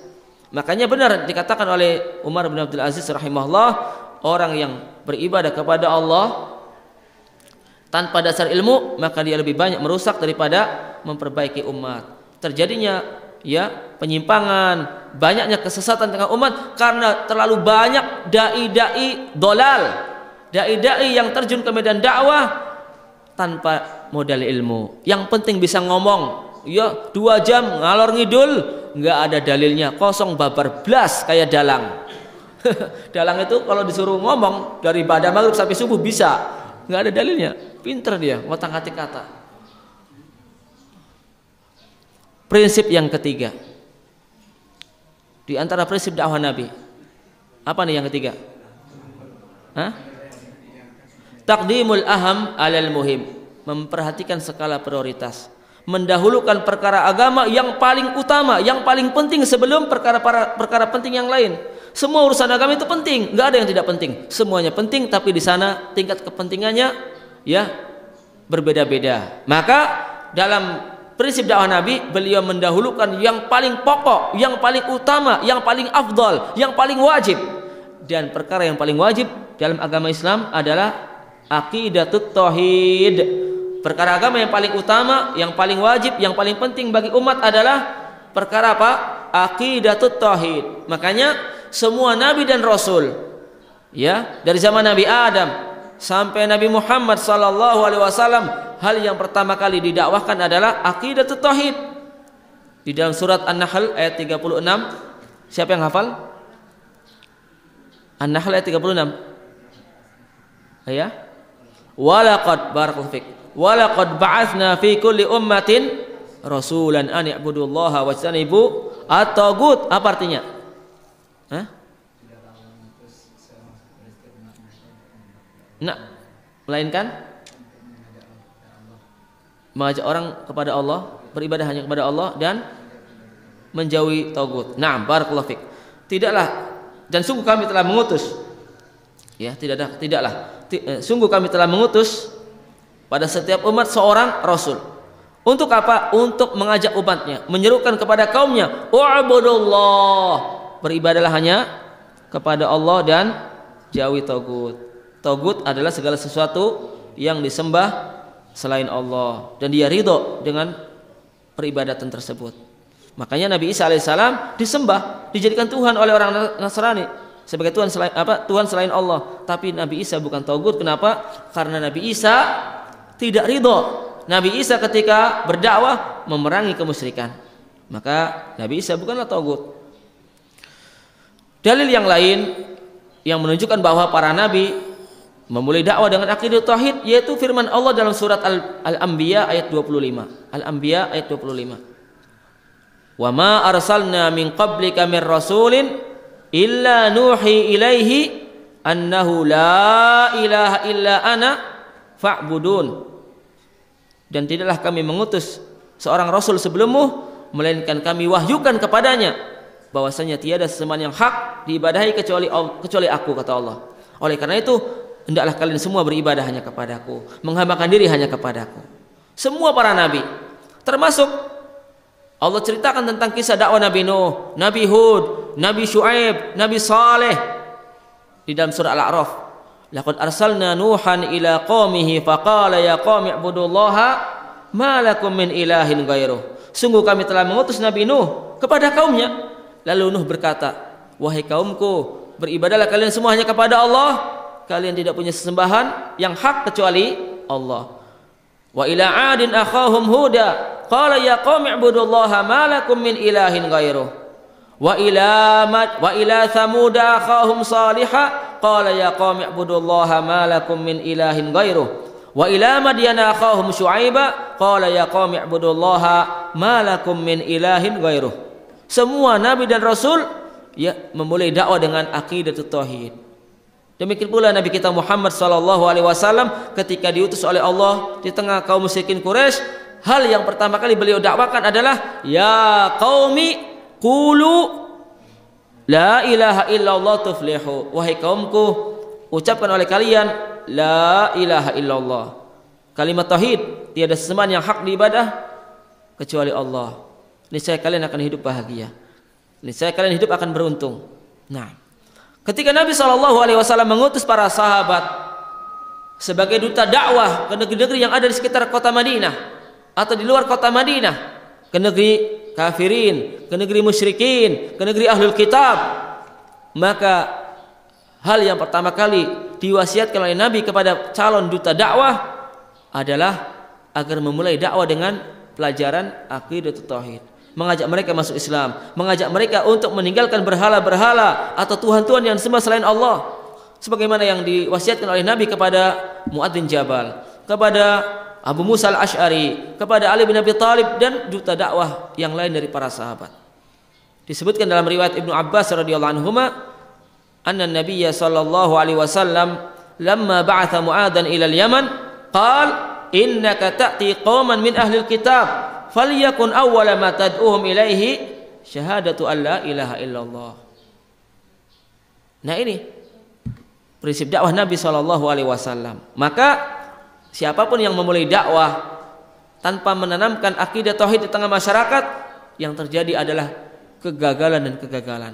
Makanya benar dikatakan oleh Umar bin Abdul Aziz rahimahullah, orang yang beribadah kepada Allah tanpa dasar ilmu, maka dia lebih banyak merusak daripada memperbaiki umat. Terjadinya ya penyimpangan, banyaknya kesesatan tengah umat karena terlalu banyak dai-dai dolal, dai-dai yang terjun ke medan dakwah tanpa modal ilmu. Yang penting bisa ngomong, ya 2 jam ngalor ngidul, nggak ada dalilnya, kosong babar blas kayak dalang. Dalang itu kalau disuruh ngomong dari pada maghrib sampai subuh bisa, nggak ada dalilnya. Pinter dia ngotak-ngatik kata. Prinsip yang ketiga di antara prinsip dakwah Nabi, apa nih yang ketiga? Taqdimul aham alal muhim, memperhatikan skala prioritas, mendahulukan perkara agama yang paling utama, yang paling penting sebelum perkara penting yang lain. Semua urusan agama itu penting, nggak ada yang tidak penting, semuanya penting, tapi di sana tingkat kepentingannya ya berbeda-beda. Maka dalam prinsip dakwah Nabi, beliau mendahulukan yang paling pokok, yang paling utama, yang paling afdal, yang paling wajib. Dan perkara yang paling wajib dalam agama Islam adalah aqidatut tauhid. Perkara agama yang paling utama, yang paling wajib, yang paling penting bagi umat adalah perkara apa? Aqidatut tauhid. Makanya semua nabi dan rasul, ya, dari zaman Nabi Adam sampai Nabi Muhammad sallallahu alaihi wasallam, hal yang pertama kali didakwahkan adalah aqidatut tauhid. Di dalam surat An-Nahl ayat 36, siapa yang hafal? An-Nahl ayat 36. Ya. Walaqad barakallahu fik. Walaqad ba'atsna fi kulli ummatin rasulan an i'budullaha wajtanibu at-taghut. Apa artinya? Nah, melainkan mengajak orang kepada Allah, beribadah hanya kepada Allah dan menjauhi tagut. Nah, barakallahu fik. Tidaklah, dan sungguh kami telah mengutus, ya, tidaklah, sungguh kami telah mengutus pada setiap umat seorang rasul. Untuk apa? Untuk mengajak umatnya, menyerukan kepada kaumnya, u'budullah, beribadahlah hanya kepada Allah dan jauhi tagut. Tagut adalah segala sesuatu yang disembah selain Allah dan dia ridho dengan peribadatan tersebut. Makanya Nabi Isa alaihissalam disembah, dijadikan Tuhan oleh orang Nasrani sebagai Tuhan selain Tuhan selain Allah. Tapi Nabi Isa bukan tagut. Kenapa? Karena Nabi Isa tidak ridho. Nabi Isa ketika berdakwah memerangi kemusyrikan. Maka Nabi Isa bukanlah tagut. Dalil yang lain yang menunjukkan bahwa para nabi memulai dakwah dengan akidah tauhid yaitu firman Allah dalam surat Al-Anbiya ayat 25. Al-Anbiya ayat 25. Wa ma arsalna min qablika min rasulin illa nuhi ilaihi annahu la ilaha illa ana fa'budun. Dan tidaklah kami mengutus seorang rasul sebelummu melainkan kami wahyukan kepadanya bahwasanya tiada sesembahan yang hak diibadahi kecuali aku, kata Allah. Oleh karena itu hendaklah kalian semua beribadah hanya kepadaku, menghambakan diri hanya kepadaku. Semua para nabi, termasuk Allah ceritakan tentang kisah dakwah Nabi Nuh, Nabi Hud, Nabi Syuaib, Nabi Saleh di dalam surah Al-A'raf. Laqad arsalna Nuhan ila qaumihi faqala ya qaumi ibudullaha ma lakum min ilahin ghairuh. Sungguh kami telah mengutus Nabi Nuh kepada kaumnya. Lalu Nuh berkata, wahai kaumku, beribadahlah kalian semua hanya kepada Allah. Kalian tidak punya sesembahan yang hak kecuali Allah. Wa ila 'adin akhahum Huda, qala ya qaumi ibudullaha ma lakum min ilahin ghairuh. Wa ila Thamud akhahum Salihah, qala ya qaumi ibudullaha ma lakum min ilahin ghairuh. Wa ila Madyan akhahum Syuaiba, qala ya qaumi ibudullaha ma lakum min ilahin ghairuh. Semua nabi dan rasul ya memulai dakwah dengan aqidatut tauhid. Demikian pula Nabi kita Muhammad sallallahu alaihi wasallam ketika diutus oleh Allah di tengah kaum musyrikin Quraisy, hal yang pertama kali beliau dakwakan adalah ya qaumi qulu la ilaha illallah tuflihu. Wahai kaumku, ucapkan oleh kalian la ilaha illallah. Kalimat tauhid, tiada sesembahan yang hak diibadah kecuali Allah. Niscaya kalian akan hidup bahagia. Niscaya kalian hidup akan beruntung. Nah, ketika Nabi SAW mengutus para sahabat sebagai duta dakwah ke negeri-negeri yang ada di sekitar kota Madinah atau di luar kota Madinah, ke negeri kafirin, ke negeri musyrikin, ke negeri ahlul kitab, maka hal yang pertama kali diwasiatkan oleh Nabi kepada calon duta dakwah adalah agar memulai dakwah dengan pelajaran aqidah tauhid, mengajak mereka masuk Islam, mengajak mereka untuk meninggalkan berhala-berhala atau tuhan-tuhan yang disembah selain Allah, sebagaimana yang diwasiatkan oleh Nabi kepada Mu'adz bin Jabal, kepada Abu Musa al-Ash'ari, kepada Ali bin Abi Thalib, dan duta dakwah yang lain dari para sahabat. Disebutkan dalam riwayat Ibnu Abbas radhiyallahu anhuma, anna Nabiyya sallallahu alaihi wasallam lamma ba'atha Mu'adzan ila al-Yaman qal innaka ta'ti qauman min ahli al-kitab falyakun awwala ma tad'uhum ilaihi syahadatu an la ilaha illallah. Nah, ini prinsip dakwah Nabi sallallahu alaihi wasallam. Maka siapapun yang memulai dakwah tanpa menanamkan akidah tauhid di tengah masyarakat, yang terjadi adalah kegagalan dan kegagalan.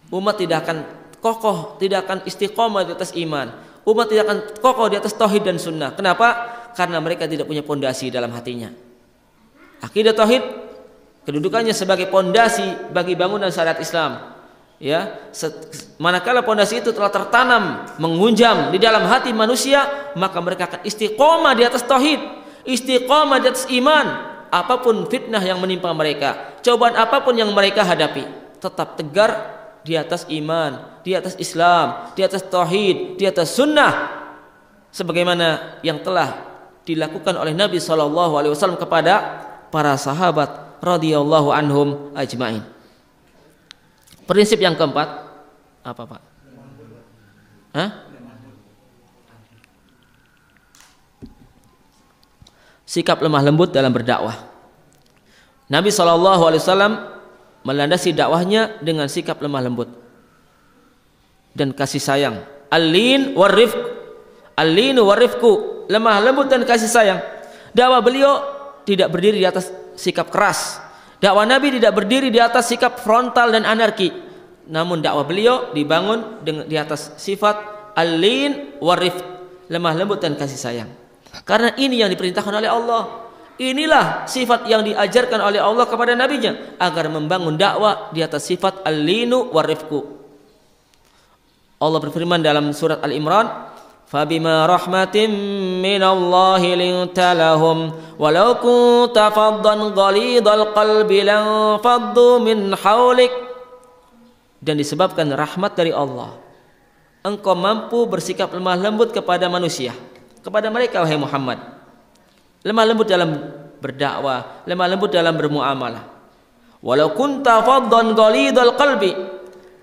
Umat tidak akan kokoh, tidak akan istiqomah di atas iman. Umat tidak akan kokoh di atas tauhid dan sunnah. Kenapa? Karena mereka tidak punya pondasi dalam hatinya. Akidah tauhid kedudukannya sebagai pondasi bagi bangunan syariat Islam. Ya, manakala pondasi itu telah tertanam, menghunjam di dalam hati manusia, maka mereka akan istiqomah di atas tauhid, istiqomah di atas iman. Apapun fitnah yang menimpa mereka, cobaan apapun yang mereka hadapi, tetap tegar di atas iman, di atas Islam, di atas tauhid, di atas sunnah, sebagaimana yang telah dilakukan oleh Nabi SAW kepada para sahabat radhiyallahu anhum ajmain. Prinsip yang keempat apa, Pak? Sikap lemah lembut dalam berdakwah. Nabi SAW melandasi dakwahnya dengan sikap lemah lembut dan kasih sayang. Al-lin warifq, al-lin warifqu, lemah lembut dan kasih sayang. Dakwah beliau tidak berdiri di atas sikap keras. Dakwah Nabi tidak berdiri di atas sikap frontal dan anarki. Namun dakwah beliau dibangun di atas sifat al-lin warifq, lemah lembut dan kasih sayang. Karena ini yang diperintahkan oleh Allah. Inilah sifat yang diajarkan oleh Allah kepada nabinya, agar membangun dakwah di atas sifat al-linu warifqu. Allah berfirman dalam surat Al-Imran, "Fabima rahmatin minallahi linta lahum walau kunta faddan ghalidhal qalbi lan faddu min haulik." Dan disebabkan rahmat dari Allah, engkau mampu bersikap lemah lembut kepada manusia, kepada mereka wahai Muhammad. Lemah lembut dalam berdakwah, lemah lembut dalam bermuamalah. Walau kunta faddan ghalidhal qalbi,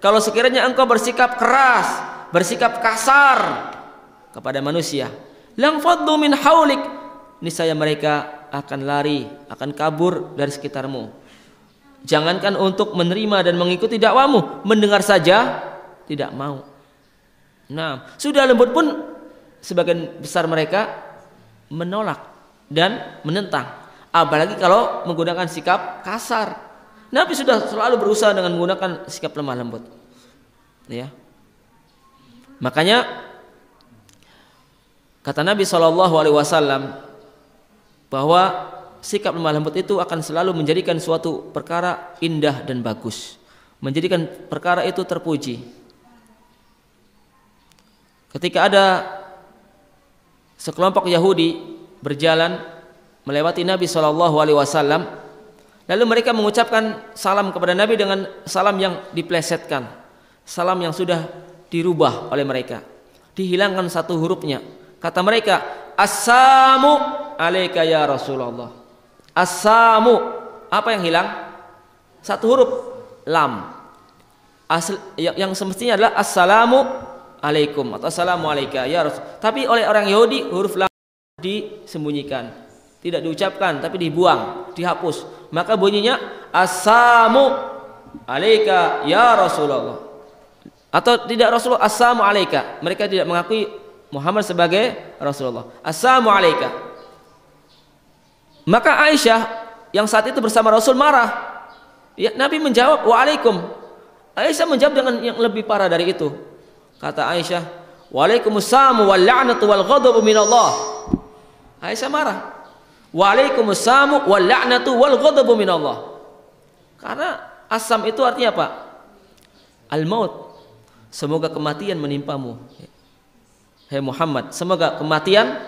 kalau sekiranya engkau bersikap keras, bersikap kasar kepada manusia, lang faddu min haulik, niscaya mereka akan lari, akan kabur dari sekitarmu. Jangankan untuk menerima dan mengikuti dakwamu, mendengar saja tidak mau. Nah, sudah lembut pun sebagian besar mereka menolak dan menentang, apalagi kalau menggunakan sikap kasar. Nabi sudah selalu berusaha dengan menggunakan sikap lemah lembut, ya. Makanya kata Nabi SAW bahwa sikap lemah lembut itu akan selalu menjadikan suatu perkara indah dan bagus, menjadikan perkara itu terpuji. Ketika ada sekelompok Yahudi berjalan melewati Nabi SAW, lalu mereka mengucapkan salam kepada Nabi dengan salam yang diplesetkan, salam yang sudah dirubah oleh mereka, dihilangkan satu hurufnya. Kata mereka, "Assalamu alaika ya Rasulullah." Assalamu, apa yang hilang? Satu huruf, lam. Yang semestinya adalah assalamu alaikum atau assalamu alaika ya Rasul. Tapi oleh orang Yahudi huruf lam disembunyikan, tidak diucapkan tapi dibuang, dihapus. Maka bunyinya assalamu alaika ya Rasulullah, atau tidak Rasulullah, assalamu alaika. Mereka tidak mengakui Muhammad sebagai Rasulullah. Assalamu alaika. Maka Aisyah yang saat itu bersama Rasul marah. Ya, Nabi menjawab waalaikum. Aisyah menjawab dengan yang lebih parah dari itu. Kata Aisyah, "Waalaikumsalam wal la'natu wal ghadabu minallah." Aisyah marah. "Waalaikumsalam wal la'natu wal ghadabu minallah." Karena asam itu artinya apa? Al-maut. Semoga kematian menimpamu. Hai Muhammad, semoga kematian.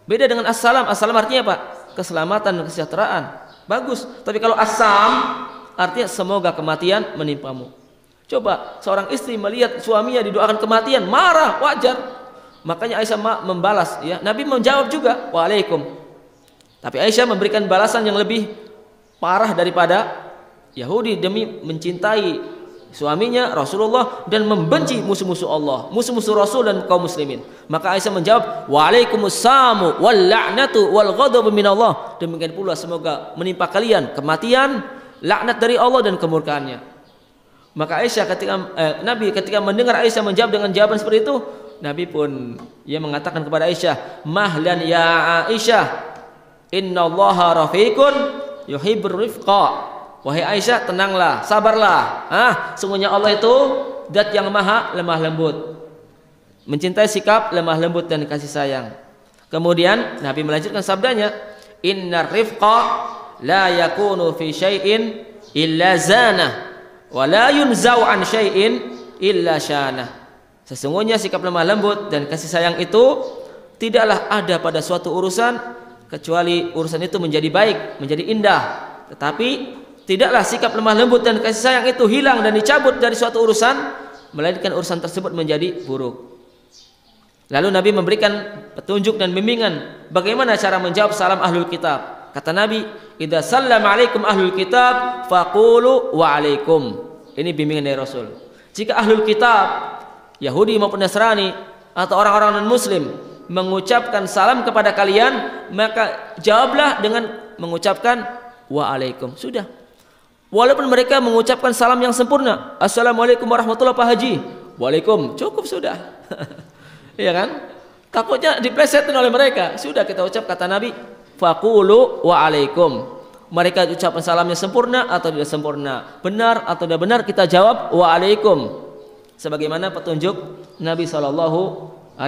Beda dengan assalam. Assalam artinya apa? Keselamatan dan kesejahteraan. Bagus. Tapi kalau asam artinya semoga kematian menimpamu. Coba seorang istri melihat suaminya didoakan kematian, marah, wajar. Makanya Aisyah membalas, ya. Nabi menjawab juga, waalaikum. Tapi Aisyah memberikan balasan yang lebih parah daripada Yahudi demi mencintai suaminya Rasulullah dan membenci musuh-musuh Allah, musuh-musuh Rasul dan kaum muslimin. Maka Aisyah menjawab, waalaikumsalam wal la'natu wal ghadabu minallah. Demikian pula semoga menimpa kalian kematian, laknat dari Allah dan kemurkaannya. Maka Aisyah Nabi ketika mendengar Aisyah menjawab dengan jawaban seperti itu, Nabi pun mengatakan kepada Aisyah, mahlan ya Aisyah, innallaha rafiqun yuhibbur rifqa. Wahai Aisyah, tenanglah, sabarlah. Sungguhnya Allah itu zat yang maha lemah lembut, mencintai sikap lemah lembut dan kasih sayang. Kemudian Nabi melanjutkan sabdanya, innar rifqa la yakunu fi syai'in illa zana wa la yunzau an syai'in illa syana. Sesungguhnya sikap lemah lembut dan kasih sayang itu tidaklah ada pada suatu urusan kecuali urusan itu menjadi baik, menjadi indah. Tetapi tidaklah sikap lemah lembut dan kasih sayang itu hilang dan dicabut dari suatu urusan, melainkan urusan tersebut menjadi buruk. Lalu Nabi memberikan petunjuk dan bimbingan bagaimana cara menjawab salam ahlul kitab. Kata Nabi, idza sallama alaikum ahlul kitab faqulu wa alaikum. Ini bimbingan dari Rasul. Jika ahlul kitab, Yahudi maupun Nasrani atau orang-orang non-muslim mengucapkan salam kepada kalian, maka jawablah dengan mengucapkan wa alaikum. Sudah. Walaupun mereka mengucapkan salam yang sempurna, assalamualaikum warahmatullahi wabarakatuh, Pak Haji, waalaikum, cukup sudah. Iya kan? Takutnya diplesetin oleh mereka. Sudah kita ucap kata Nabi, faqulu wa alaikum. Mereka ucapan salamnya sempurna atau tidak sempurna, benar atau tidak benar, kita jawab wa alaikum. Sebagaimana petunjuk Nabi SAW.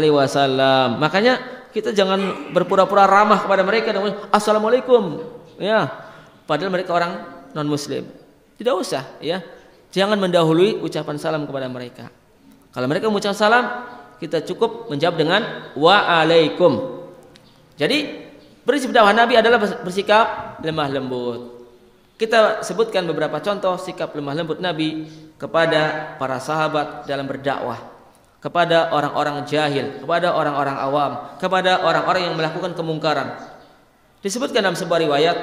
Makanya kita jangan berpura-pura ramah kepada mereka dengan assalamualaikum, ya. Padahal mereka orang non muslim. Tidak usah, ya. Jangan mendahului ucapan salam kepada mereka. Kalau mereka mengucapkan salam, kita cukup menjawab dengan waalaikum. Jadi prinsip dakwah Nabi adalah bersikap lemah lembut. Kita sebutkan beberapa contoh sikap lemah lembut Nabi kepada para sahabat dalam berdakwah, kepada orang-orang jahil, kepada orang-orang awam, kepada orang-orang yang melakukan kemungkaran. Disebutkan dalam sebuah riwayat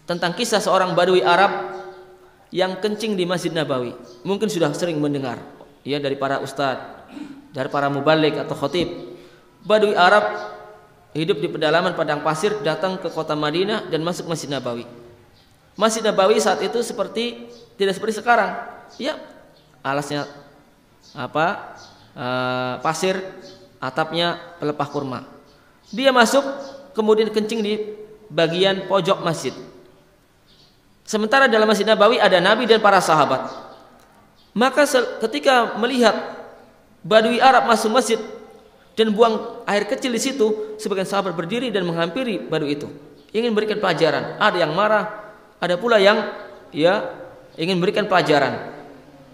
tentang kisah seorang Badui Arab yang kencing di Masjid Nabawi. Mungkin sudah sering mendengar, ya, dari para ustadz, dari para mubaligh atau khatib. Badui Arab hidup di pedalaman padang pasir, datang ke kota Madinah dan masuk Masjid Nabawi. Masjid Nabawi saat itu tidak seperti sekarang, ya, alasnya pasir, atapnya pelepah kurma. Dia masuk kemudian kencing di bagian pojok masjid. Sementara dalam Masjid Nabawi ada Nabi dan para sahabat. Maka ketika melihat Badui Arab masuk masjid dan buang air kecil di situ, sebagian sahabat berdiri dan menghampiri Badui itu, ingin memberikan pelajaran. Ada yang marah, ada pula yang ingin memberikan pelajaran.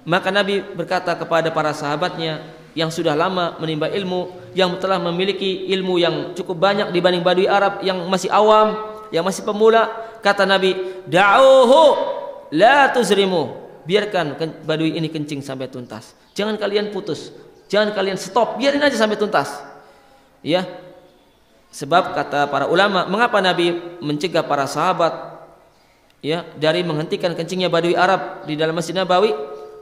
Maka Nabi berkata kepada para sahabatnya yang sudah lama menimba ilmu, yang telah memiliki ilmu yang cukup banyak dibanding Badui Arab yang masih awam, yang masih pemula, kata Nabi, da'uhu la tuzrimu. Biarkan Badui ini kencing sampai tuntas. Jangan kalian putus, jangan kalian stop, biarin aja sampai tuntas. Ya. Sebab kata para ulama, mengapa Nabi mencegah para sahabat, ya, dari menghentikan kencingnya Badui Arab di dalam Masjid Nabawi?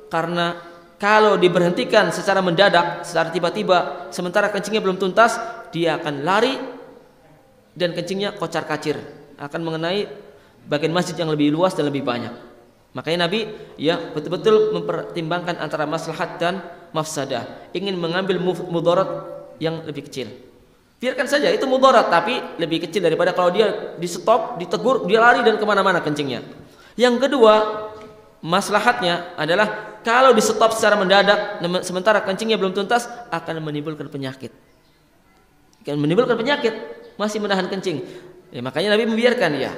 Karena kalau diberhentikan secara mendadak, secara tiba-tiba, sementara kencingnya belum tuntas, dia akan lari dan kencingnya kocar-kacir, akan mengenai bagian masjid yang lebih luas dan lebih banyak. Makanya Nabi, ya, betul-betul mempertimbangkan antara maslahat dan mafsadah, ingin mengambil mudarat yang lebih kecil. Biarkan saja itu mudarat, tapi lebih kecil daripada kalau dia di stop, ditegur, dia lari dan kemana-mana kencingnya. Yang kedua, maslahatnya adalah kalau di stop secara mendadak, sementara kencingnya belum tuntas, akan menimbulkan penyakit. Akan menimbulkan penyakit, masih menahan kencing. Ya, makanya Nabi membiarkan, ya.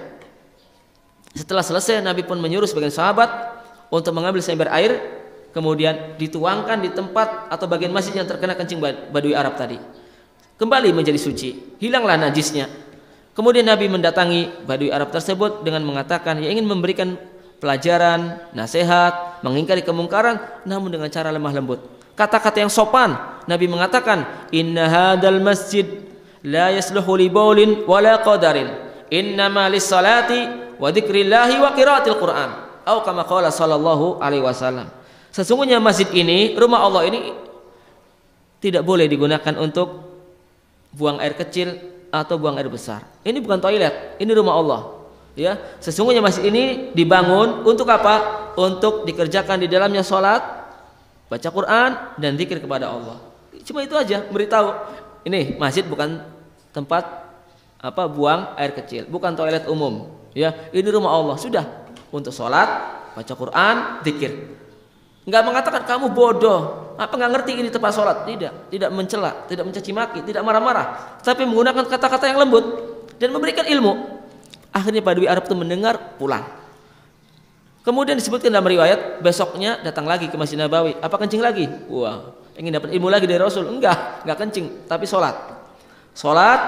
Setelah selesai, Nabi pun menyuruh sebagian sahabat untuk mengambil seember air, kemudian dituangkan di tempat atau bagian masjid yang terkena kencing Badui Arab tadi. Kembali menjadi suci, hilanglah najisnya. Kemudian Nabi mendatangi Badui Arab tersebut dengan mengatakan ia ingin memberikan pelajaran, nasihat, mengingkari kemungkaran, namun dengan cara lemah lembut. Kata-kata yang sopan. Nabi mengatakan, "Inna hadal masjid la yasluhu li baulin wala qadarin. Innama lis-salati wa dzikrillahi wa qiraatil Qur'an." Atau kama qala sallallahu alaihi wasallam. Sesungguhnya masjid ini, rumah Allah ini tidak boleh digunakan untuk buang air kecil atau buang air besar. Ini bukan toilet, ini rumah Allah. Ya, sesungguhnya masjid ini dibangun untuk apa? Untuk dikerjakan di dalamnya salat, baca Quran dan zikir kepada Allah. Cuma itu aja, beritahu. Ini masjid bukan tempat buang air kecil, bukan toilet umum. Ya, ini rumah Allah, sudah untuk salat, baca Quran, zikir. Enggak mengatakan kamu bodoh, apa enggak ngerti ini tempat salat? Tidak mencela, tidak mencaci maki, tidak marah-marah, tapi menggunakan kata-kata yang lembut dan memberikan ilmu. Akhirnya Badui Arab itu mendengar, pulang. Kemudian disebutkan dalam riwayat, besoknya datang lagi ke Masjid Nabawi. Apa kencing lagi? Wah, ingin dapat ilmu lagi dari Rasul? Enggak kencing, tapi sholat. Sholat,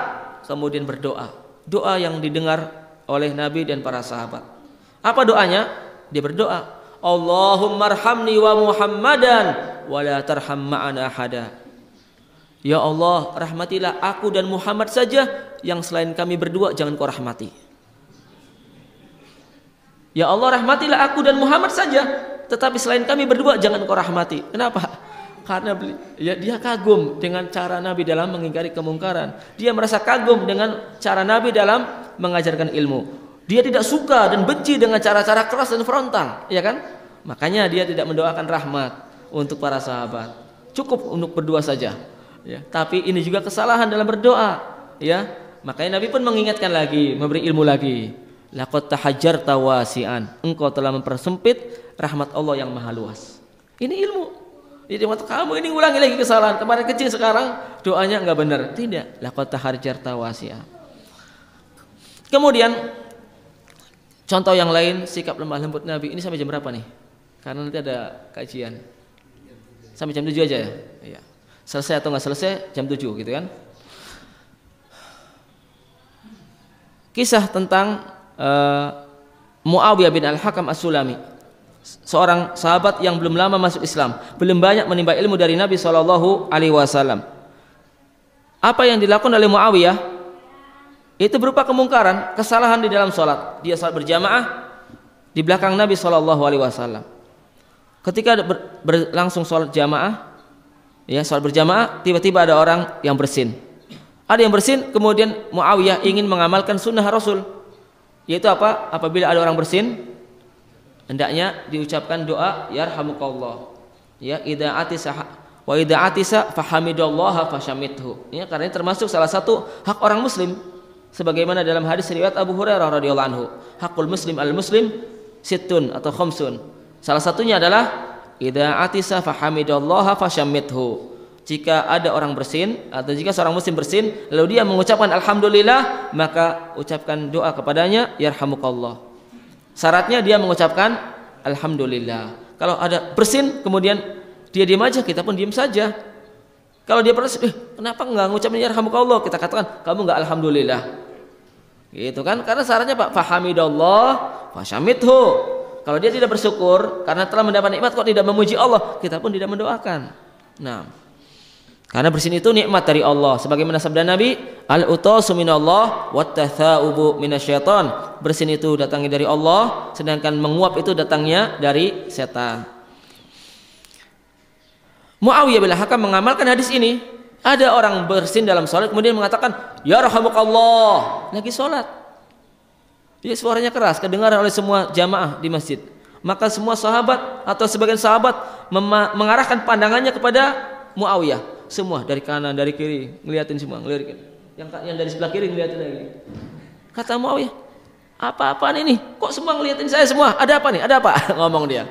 kemudian berdoa. Doa yang didengar oleh Nabi dan para sahabat. Apa doanya? Dia berdoa, Allahumma arhamni wa Muhammadan wa la tarham ma'ana ahada. Ya Allah, rahmatilah aku dan Muhammad saja, yang selain kami berdua jangan kau rahmati. Ya Allah, rahmatilah aku dan Muhammad saja, tetapi selain kami berdua jangan kau rahmati. Kenapa? Karena dia kagum dengan cara Nabi dalam mengingkari kemungkaran. Dia merasa kagum dengan cara Nabi dalam mengajarkan ilmu. Dia tidak suka dan benci dengan cara-cara keras dan frontal, ya kan? Makanya dia tidak mendoakan rahmat untuk para sahabat. Cukup untuk berdoa saja. Ya, tapi ini juga kesalahan dalam berdoa. Ya, makanya Nabi pun mengingatkan lagi, memberi ilmu lagi. Laqad tahajjarta wasi'an. Engkau telah mempersempit rahmat Allah yang maha luas. Ini ilmu. Jadi waktu kamu ini ulangi lagi kesalahan. Kemarin kecil, sekarang doanya enggak benar. Tidak. Laqad tahajjarta wasi'an. Kemudian contoh yang lain, sikap lemah lembut Nabi. Ini sampai jam berapa nih? Karena nanti ada kajian. Sampai jam 7 aja ya? Iya. Selesai atau enggak selesai jam 7 gitu kan? Kisah tentang Muawiyah bin Al-Hakam As-Sulami, seorang sahabat yang belum lama masuk Islam, belum banyak menimba ilmu dari Nabi SAW. Apa yang dilakukan oleh Muawiyah itu berupa kemungkaran, kesalahan di dalam sholat. Dia sholat berjamaah di belakang Nabi SAW. Ketika berlangsung sholat jamaah, ya sholat berjamaah, tiba-tiba ada orang yang bersin. Ada yang bersin, kemudian Muawiyah ingin mengamalkan sunnah Rasul. Yaitu apa? Apabila ada orang bersin, hendaknya diucapkan doa yarhamukallah. Ya, idza atisa wa idza atisa fahamidallaha fashamithu. Ya, karena ini termasuk salah satu hak orang muslim, sebagaimana dalam hadis riwayat Abu Hurairah radhiyallahu anhu, hakul muslim al muslim sittun atau khamsun. Salah satunya adalah idza atisa fahamidallaha fashamithu. Jika ada orang bersin atau jika seorang muslim bersin lalu dia mengucapkan alhamdulillah, maka ucapkan doa kepadanya yarhamukallah. Syaratnya dia mengucapkan alhamdulillah. Kalau ada bersin kemudian dia diam aja, kita pun diam saja. Kalau dia bersin, kenapa enggak mengucapkan yarhamukallah, kita katakan kamu enggak alhamdulillah. Gitu kan? Karena syaratnya Pak fahamidallah fasyamithu. Kalau dia tidak bersyukur karena telah mendapat nikmat kok tidak memuji Allah, kita pun tidak mendoakan. Nah, karena bersin itu nikmat dari Allah, sebagaimana sabda Nabi, al-utasu minallah wat-tatha'ubu minasyaiton. Bersin itu datangnya dari Allah, sedangkan menguap itu datangnya dari setan. Muawiyah bin Hakam mengamalkan hadis ini. Ada orang bersin dalam salat kemudian mengatakan yarhamukallah, lagi salat. Dia suaranya keras, kedengaran oleh semua jamaah di masjid. Maka semua sahabat atau sebagian sahabat mengarahkan pandangannya kepada Muawiyah. Semua dari kanan, dari kiri, ngeliatin semua, ngeliatin. Yang dari sebelah kiri ngeliatin lagi. Kata Muawiyah, apa-apaan ini? Kok semua ngeliatin saya semua? Ada apa nih? Ada apa? Ngomong dia.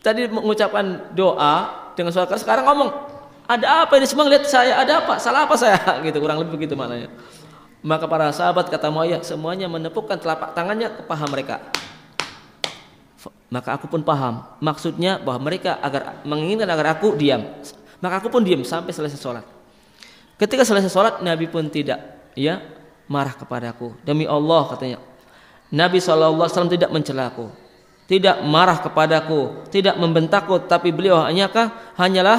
Tadi mengucapkan doa dengan suara keras, sekarang ngomong, ada apa ini? Semua ngeliat saya, ada apa? Salah apa saya? Gitu, kurang lebih begitu maknanya. Maka para sahabat kata Muawiyah semuanya menepukkan telapak tangannya ke paha mereka. Maka aku pun paham maksudnya bahwa mereka menginginkan agar aku diam. Maka aku pun diam sampai selesai sholat. Ketika selesai sholat, Nabi pun tidak marah kepadaku. Demi Allah katanya, Nabi SAW tidak mencelaku, tidak marah kepadaku, tidak membentakku, tapi beliau hanyalah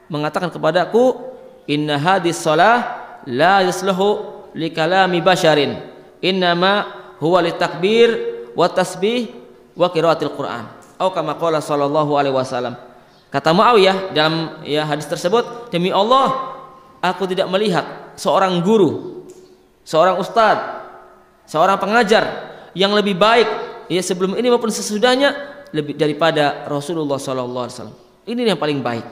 mengatakan kepadaku, inna hadis shalah la yasluhu li kalami basharin, innama huwa li takbir wa tasbih wa qiraatil Quran. Atau kama qala sallallahu alaihi wasallam. Kata Muawiyah dalam hadis tersebut, demi Allah aku tidak melihat seorang guru, seorang ustadz, seorang pengajar yang lebih baik sebelum ini maupun sesudahnya lebih daripada Rasulullah sallallahu alaihi wasallam. Ini yang paling baik.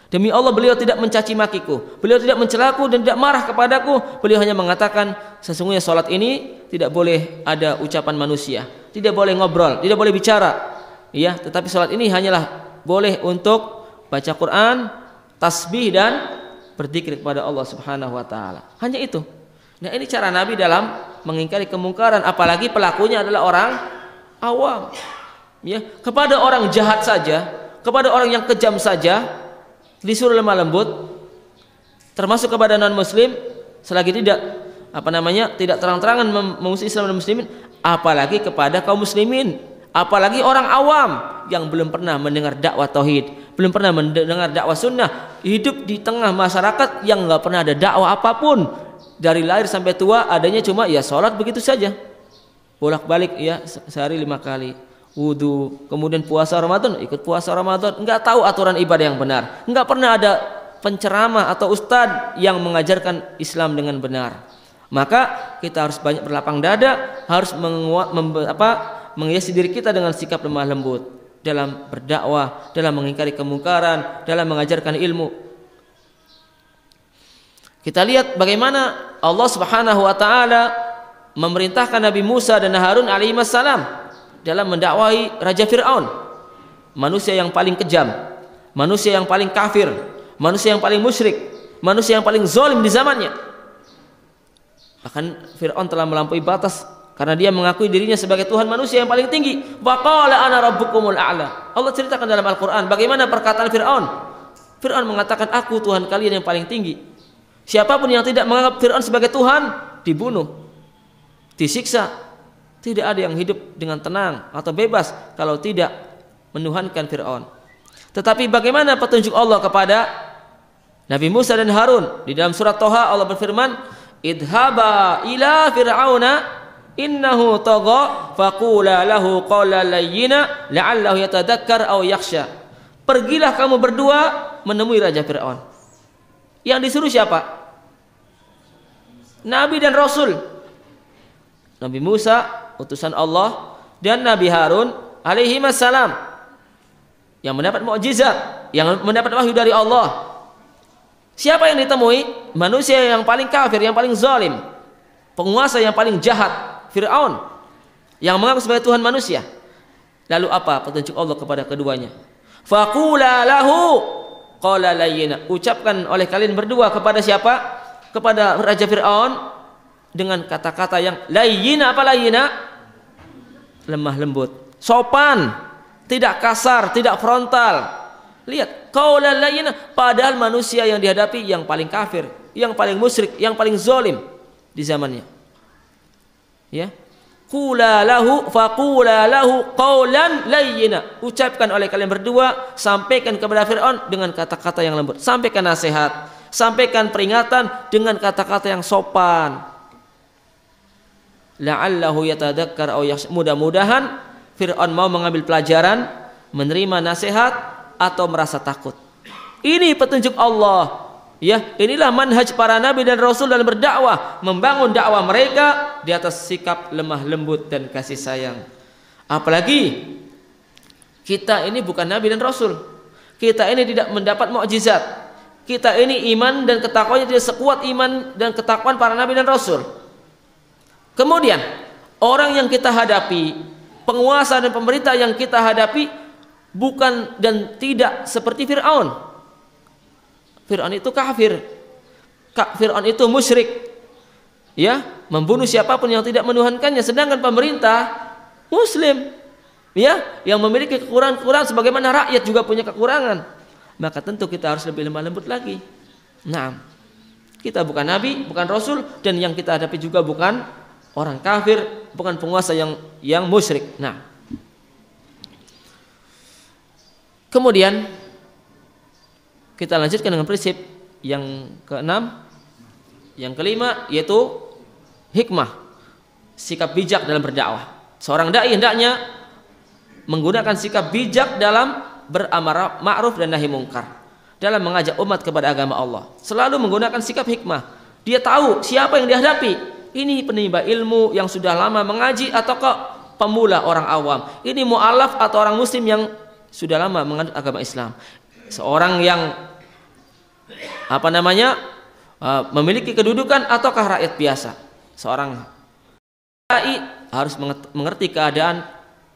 Demi Allah beliau tidak mencaci makiku, beliau tidak mencelaku dan tidak marah kepadaku. Beliau hanya mengatakan sesungguhnya salat ini tidak boleh ada ucapan manusia, tidak boleh ngobrol, tidak boleh bicara. Tetapi salat ini hanyalah boleh untuk baca Quran, tasbih dan berzikir kepada Allah Subhanahu wa taala. Hanya itu. Nah, ini cara Nabi dalam mengingkari kemungkaran, apalagi pelakunya adalah orang awam. Kepada orang jahat saja, kepada orang yang kejam saja disuruh lemah lembut, termasuk kepada non muslim, selagi tidak tidak terang-terangan memusuhi Islam dan muslimin, apalagi kepada kaum muslimin, apalagi orang awam yang belum pernah mendengar dakwah tauhid, belum pernah mendengar dakwah sunnah, hidup di tengah masyarakat yang nggak pernah ada dakwah apapun, dari lahir sampai tua adanya cuma sholat begitu saja, bolak-balik sehari 5 kali. Wudu, kemudian puasa Ramadan, ikut puasa Ramadan, enggak tahu aturan ibadah yang benar, enggak pernah ada penceramah atau ustadz yang mengajarkan Islam dengan benar. Maka kita harus banyak berlapang dada, harus menghiasi diri kita dengan sikap lemah lembut dalam berdakwah, dalam mengingkari kemungkaran, dalam mengajarkan ilmu. Kita lihat bagaimana Allah Subhanahu wa taala memerintahkan Nabi Musa dan Harun alaihi wassalam dalam mendakwahi Raja Fir'aun, manusia yang paling kejam, manusia yang paling kafir, manusia yang paling musyrik, manusia yang paling zalim di zamannya. Bahkan Fir'aun telah melampaui batas karena dia mengakui dirinya sebagai Tuhan manusia yang paling tinggi. Wa qala ana rabbukumul a'la. Allah ceritakan dalam Al-Quran bagaimana perkataan Fir'aun. Fir'aun mengatakan aku Tuhan kalian yang paling tinggi. Siapapun yang tidak menganggap Fir'aun sebagai Tuhan dibunuh, disiksa. Tidak ada yang hidup dengan tenang atau bebas kalau tidak menuhankan Fir'aun. Tetapi bagaimana petunjuk Allah kepada Nabi Musa dan Harun? Di dalam surat Toha Allah berfirman, idhaba ila fir'auna innahu tagha faqula lahu qawlan layyina la'allahu yatadzakkar aw yakhsha. Pergilah kamu berdua menemui Raja Fir'aun. Yang disuruh siapa? Nabi dan Rasul. Nabi Musa utusan Allah dan Nabi Harun alaihi wassalam yang mendapat mukjizat, yang mendapat wahyu dari Allah. Siapa yang ditemui? Manusia yang paling kafir, yang paling zalim, penguasa yang paling jahat, Fir'aun, yang mengaku sebagai Tuhan manusia. Lalu apa petunjuk Allah kepada keduanya? Faqula lahu qala layyina. Ucapkan oleh kalian berdua kepada siapa? Kepada Raja Fir'aun dengan kata-kata yang layyina. Apa layyina? Lemah lembut, sopan, tidak kasar, tidak frontal. Lihat, qaulan layyina, padahal manusia yang dihadapi yang paling kafir, yang paling musyrik, yang paling zalim di zamannya. Qula lahu faqula lahu qaulan layyina. Ucapkan oleh kalian berdua, sampaikan kepada Fir'aun dengan kata-kata yang lembut. Sampaikan nasihat, sampaikan peringatan dengan kata-kata yang sopan. La'allahu yatadzakkar aw yakhsha. Mudah-mudahan Fir'aun mau mengambil pelajaran, menerima nasihat atau merasa takut. Ini petunjuk Allah. Inilah manhaj para nabi dan rasul dalam berdakwah, membangun dakwah mereka di atas sikap lemah lembut dan kasih sayang. Apalagi kita ini bukan nabi dan rasul. Kita ini tidak mendapat mukjizat. Kita ini iman dan ketakwanya tidak sekuat iman dan ketakwaan para nabi dan rasul. Kemudian orang yang kita hadapi, penguasa dan pemerintah yang kita hadapi bukan dan tidak seperti Fir'aun. Fir'aun itu kafir, Fir'aun itu musyrik, membunuh siapapun yang tidak menuhankannya, sedangkan pemerintah muslim ya yang memiliki kekurangan-kekurangan sebagaimana rakyat juga punya kekurangan, maka tentu kita harus lebih lemah lembut lagi. Nah, kita bukan nabi, bukan rasul, dan yang kita hadapi juga bukan orang kafir, bukan penguasa yang musyrik. Nah, kemudian kita lanjutkan dengan prinsip yang keenam, yang kelima, yaitu hikmah, sikap bijak dalam berdakwah. Seorang dai hendaknya menggunakan sikap bijak dalam beramar ma'ruf dan nahi mungkar, dalam mengajak umat kepada agama Allah. Selalu menggunakan sikap hikmah. Dia tahu siapa yang dihadapi. Ini penimba ilmu yang sudah lama mengaji ataukah pemula orang awam. Ini mu'alaf atau orang muslim yang sudah lama menganut agama Islam. Seorang yang memiliki kedudukan ataukah rakyat biasa. Seorang dai harus mengerti keadaan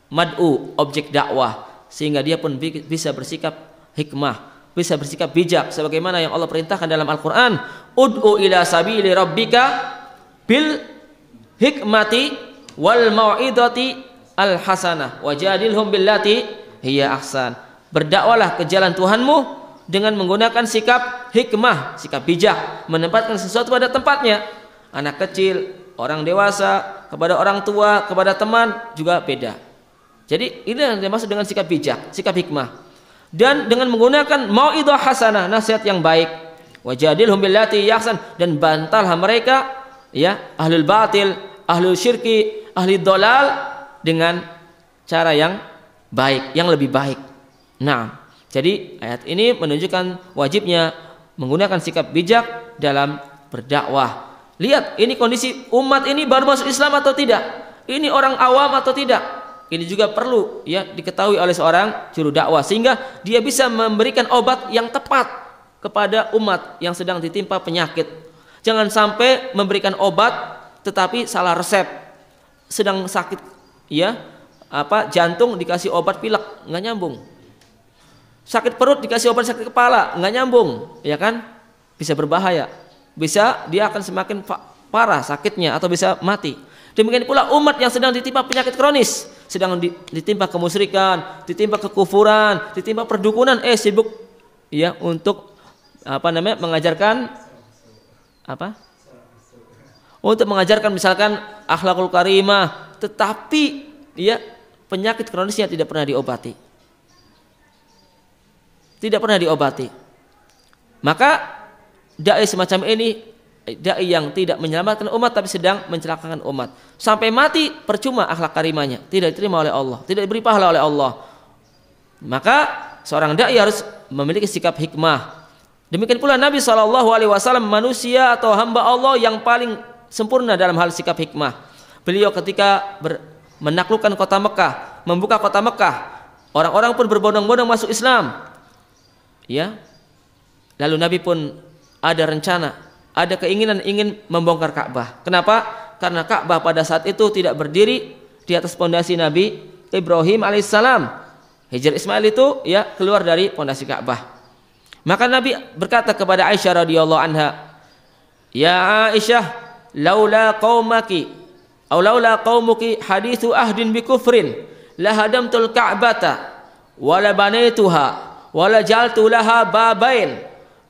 mad'u, objek dakwah, sehingga dia pun bisa bersikap hikmah, bisa bersikap bijak sebagaimana yang Allah perintahkan dalam Al-Qur'an, ud'u ila sabili rabbika bil hikmati wal mau'idati al hasanah wajadilhum billati hiya ahsan. Berdakwalah ke jalan Tuhanmu dengan menggunakan sikap hikmah, sikap bijak, menempatkan sesuatu pada tempatnya. Anak kecil, orang dewasa, kepada orang tua, kepada teman juga beda. Jadi ini yang dimaksud dengan sikap bijak, sikap hikmah. Dan dengan menggunakan mau'idhah hasanah, nasihat yang baik. Wajadilhum billati yahsan, dan bantahlah mereka ya ahlul batil, ahlul syirki, ahli dolal dengan cara yang baik, yang lebih baik. Nah, jadi ayat ini menunjukkan wajibnya menggunakan sikap bijak dalam berdakwah. Lihat, ini kondisi umat ini baru masuk Islam atau tidak? Ini orang awam atau tidak? Ini juga perlu ya diketahui oleh seorang juru dakwah, sehingga dia bisa memberikan obat yang tepat kepada umat yang sedang ditimpa penyakit. Jangan sampai memberikan obat tetapi salah resep. Sedang sakit ya jantung dikasih obat pilek, nggak nyambung. Sakit perut dikasih obat sakit kepala, nggak nyambung, ya kan? Bisa berbahaya. Bisa dia akan semakin parah sakitnya atau bisa mati. Demikian pula umat yang sedang ditimpa penyakit kronis, sedang ditimpa kemusyrikan, ditimpa kekufuran, ditimpa perdukunan, sibuk ya untuk mengajarkan untuk mengajarkan misalkan akhlakul karimah, tetapi ya penyakit kronisnya tidak pernah diobati. Tidak pernah diobati. Maka dai semacam ini, dai yang tidak menyelamatkan umat tapi sedang mencelakakan umat. Sampai mati percuma akhlak karimahnya, tidak diterima oleh Allah, tidak diberi pahala oleh Allah. Maka seorang dai harus memiliki sikap hikmah. Demikian pula Nabi SAW manusia atau hamba Allah yang paling sempurna dalam hal sikap hikmah. Beliau ketika menaklukkan kota Mekah, membuka kota Mekah, orang-orang pun berbondong-bondong masuk Islam. Ya, lalu Nabi pun ada rencana, ada keinginan ingin membongkar Ka'bah. Kenapa? Karena Ka'bah pada saat itu tidak berdiri di atas pondasi Nabi Ibrahim alaihissalam. Hijr Ismail itu ya keluar dari pondasi Ka'bah. Maka Nabi berkata kepada Aisyah radhiyallahu anha, "Ya Aisyah, laula qaumaki aw laula qaumuki hadithu ahdin bi kufrin la hadamtul Ka'bata wa la banaituha wala jaltu laha babain,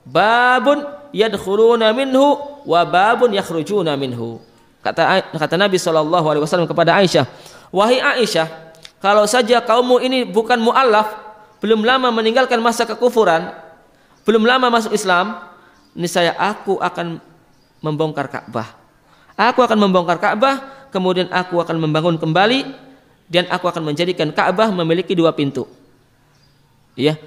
babun yadkhuluna minhu wa babun yakhrujuna minhu." Kata Nabi SAW kepada Aisyah, "Wahai Aisyah, kalau saja kaummu ini bukan mu'allaf, belum lama meninggalkan masa kekufuran, belum lama masuk Islam, niscaya aku akan membongkar Ka'bah. Aku akan membongkar Ka'bah, kemudian aku akan membangun kembali, dan aku akan menjadikan Ka'bah memiliki 2 pintu." Ya.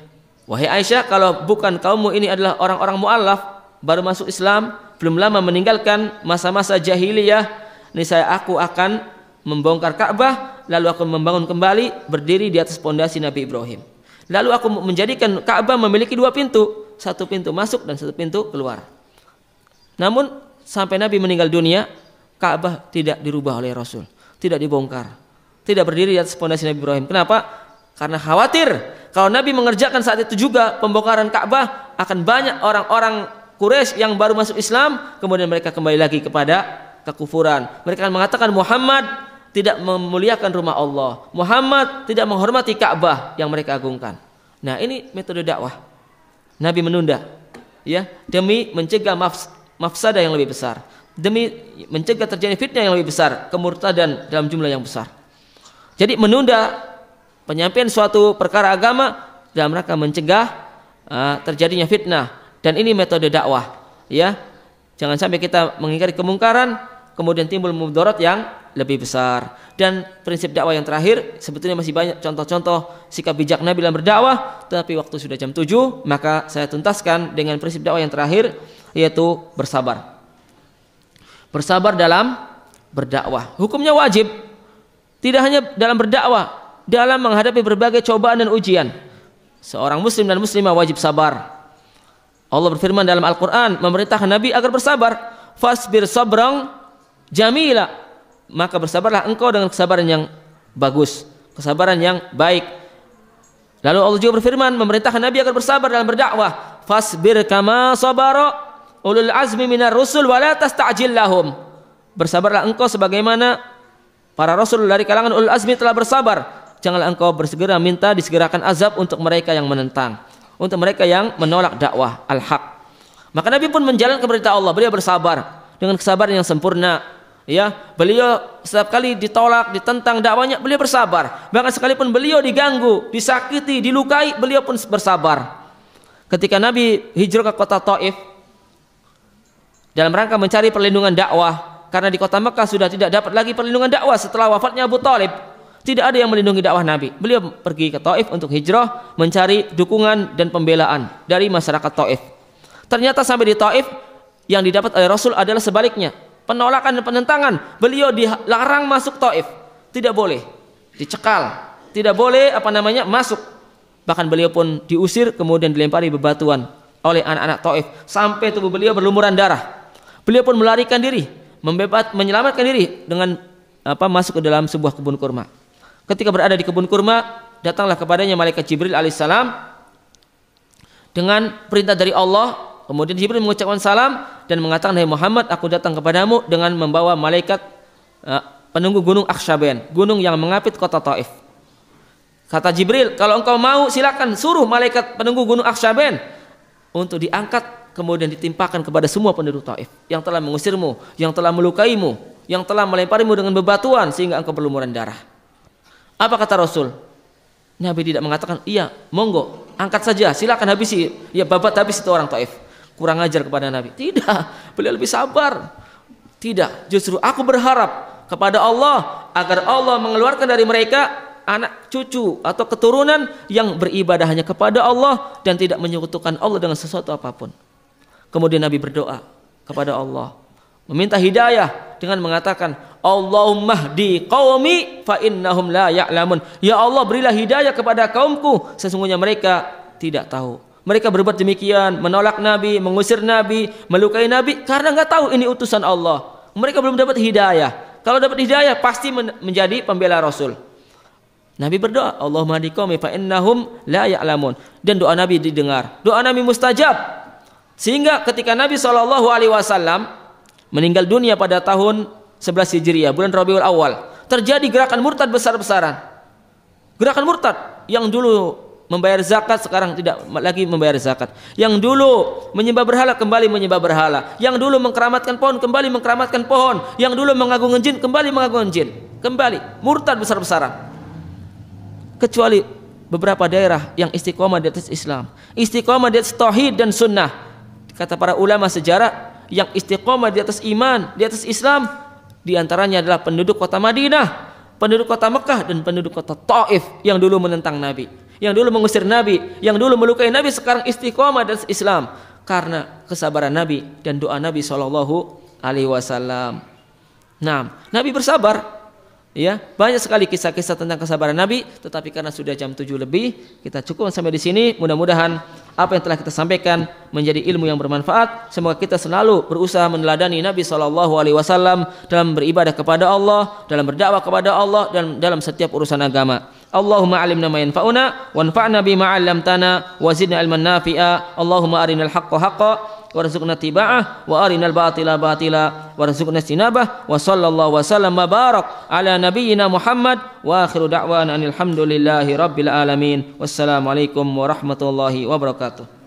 Wahai Aisyah, kalau bukan kaummu ini adalah orang-orang mu'allaf, baru masuk Islam, belum lama meninggalkan masa-masa jahiliyah, niscaya aku akan membongkar Ka'bah, lalu aku membangun kembali, berdiri di atas pondasi Nabi Ibrahim. Lalu aku menjadikan Ka'bah memiliki 2 pintu, 1 pintu masuk dan 1 pintu keluar. Namun sampai Nabi meninggal dunia, Ka'bah tidak dirubah oleh Rasul, tidak dibongkar, tidak berdiri di atas pondasi Nabi Ibrahim. Kenapa? Karena khawatir kalau Nabi mengerjakan saat itu juga pembongkaran Ka'bah, akan banyak orang-orang Quraisy yang baru masuk Islam, kemudian mereka kembali lagi kepada kekufuran. Mereka akan mengatakan Muhammad tidak memuliakan rumah Allah, Muhammad tidak menghormati Ka'bah yang mereka agungkan. Nah, ini metode dakwah. Nabi menunda, ya, demi mencegah mafsadah yang lebih besar, demi mencegah terjadi fitnah yang lebih besar, kemurtadan dalam jumlah yang besar. Jadi menunda penyampaian suatu perkara agama dalam rangka mencegah terjadinya fitnah, dan ini metode dakwah, ya. Jangan sampai kita mengingkari kemungkaran kemudian timbul mudarat yang lebih besar. Dan prinsip dakwah yang terakhir, sebetulnya masih banyak contoh-contoh sikap bijak Nabi dalam berdakwah, tetapi waktu sudah jam 7, maka saya tuntaskan dengan prinsip dakwah yang terakhir, yaitu bersabar. Bersabar dalam berdakwah. Hukumnya wajib, tidak hanya dalam berdakwah, dalam menghadapi berbagai cobaan dan ujian. Seorang muslim dan muslimah wajib sabar. Allah berfirman dalam Al-Quran memerintahkan Nabi agar bersabar. Fasbir sabrang jamila, maka bersabarlah engkau dengan kesabaran yang bagus, kesabaran yang baik. Lalu Allah juga berfirman memerintahkan Nabi agar bersabar dalam berdakwah. Fasbir kama sabara ulul azmi minar rusul wa la tasta'jil lahum. Bersabarlah engkau sebagaimana para rasul dari kalangan ulul azmi telah bersabar. Janganlah engkau bersegera minta disegerakan azab untuk mereka yang menentang, untuk mereka yang menolak dakwah al-haq. Maka Nabi pun menjalankan perintah Allah. Beliau bersabar dengan kesabaran yang sempurna. Ya, beliau setiap kali ditolak, ditentang dakwanya, beliau bersabar. Bahkan sekalipun beliau diganggu, disakiti, dilukai, beliau pun bersabar. Ketika Nabi hijrah ke kota Taif dalam rangka mencari perlindungan dakwah, karena di kota Mekah sudah tidak dapat lagi perlindungan dakwah setelah wafatnya Abu Thalib. Tidak ada yang melindungi dakwah Nabi. Beliau pergi ke Taif untuk hijrah, mencari dukungan dan pembelaan dari masyarakat Taif. Ternyata sampai di Taif, yang didapat oleh Rasul adalah sebaliknya, penolakan dan penentangan. Beliau dilarang masuk Taif, tidak boleh, dicekal, tidak boleh masuk. Bahkan beliau pun diusir, kemudian dilempari bebatuan oleh anak-anak Taif sampai tubuh beliau berlumuran darah. Beliau pun melarikan diri, menyelamatkan diri dengan masuk ke dalam sebuah kebun kurma. Ketika berada di kebun kurma, datanglah kepadanya malaikat Jibril alaihissalam dengan perintah dari Allah. Kemudian Jibril mengucapkan salam dan mengatakan, "Hai Muhammad, aku datang kepadamu dengan membawa malaikat penunggu gunung Akshaben, gunung yang mengapit kota Taif." Kata Jibril, "Kalau engkau mau, silakan suruh malaikat penunggu gunung Akshaben untuk diangkat kemudian ditimpakan kepada semua penduduk Taif yang telah mengusirmu, yang telah melukaimu, yang telah melemparimu dengan bebatuan sehingga engkau berlumuran darah." Apa kata Rasul? Nabi tidak mengatakan, "Iya, monggo, angkat saja, silakan habisi, ya babat habis itu orang Taif." Kurang ajar kepada Nabi. Tidak, beliau lebih sabar. Tidak, justru aku berharap kepada Allah agar Allah mengeluarkan dari mereka anak cucu atau keturunan yang beribadah hanya kepada Allah dan tidak menyekutukan Allah dengan sesuatu apapun. Kemudian Nabi berdoa kepada Allah, meminta hidayah dengan mengatakan, "Allahumma hdi qaumi fa innahum la ya'lamun." Ya Allah, berilah hidayah kepada kaumku, sesungguhnya mereka tidak tahu. Mereka berbuat demikian, menolak Nabi, mengusir Nabi, melukai Nabi karena enggak tahu ini utusan Allah. Mereka belum dapat hidayah. Kalau dapat hidayah pasti menjadi pembela Rasul. Nabi berdoa, "Allahumma hdi qaumi fa innahum la ya'lamun." Dan doa Nabi didengar. Doa Nabi mustajab. Sehingga ketika Nabi SAW meninggal dunia pada tahun 11 Hijriah, bulan Rabiul Awal, terjadi gerakan murtad besar-besaran. Gerakan murtad yang dulu membayar zakat sekarang tidak lagi membayar zakat. Yang dulu menyembah berhala kembali menyembah berhala. Yang dulu mengkeramatkan pohon kembali mengkeramatkan pohon. Yang dulu mengagungkan jin kembali mengagungkan jin. Kembali murtad besar-besaran. Kecuali beberapa daerah yang istiqomah di atas Islam, istiqomah di atas tauhid dan sunnah. Kata para ulama sejarah, yang istiqomah di atas iman, di atas Islam, di antaranya adalah penduduk kota Madinah, penduduk kota Mekah, dan penduduk kota Taif yang dulu menentang Nabi, yang dulu mengusir Nabi, yang dulu melukai Nabi, sekarang istiqomah dan Islam karena kesabaran Nabi dan doa Nabi SAW. Nah, Nabi bersabar. Ya, banyak sekali kisah-kisah tentang kesabaran Nabi, tetapi karena sudah jam 7 lebih, kita cukup sampai di sini. Mudah-mudahan apa yang telah kita sampaikan menjadi ilmu yang bermanfaat. Semoga kita selalu berusaha meneladani Nabi SAW dalam beribadah kepada Allah, dalam berdakwah kepada Allah, dan dalam setiap urusan agama. Allahumma alimna ma yanfa'una wanfa'na bima 'allamtana wa zidna ilman nafi'a. Allahumma arinal haqqa haqqa warzuqna tiba'ah wa arinal batila batila warzuqna istinabah wa sallallahu wasallam wa barak ala nabiyyina Muhammad wa akhiru da'wana alhamdulillahi rabbil alamin. Wassalamualaikum warahmatullahi wabarakatuh.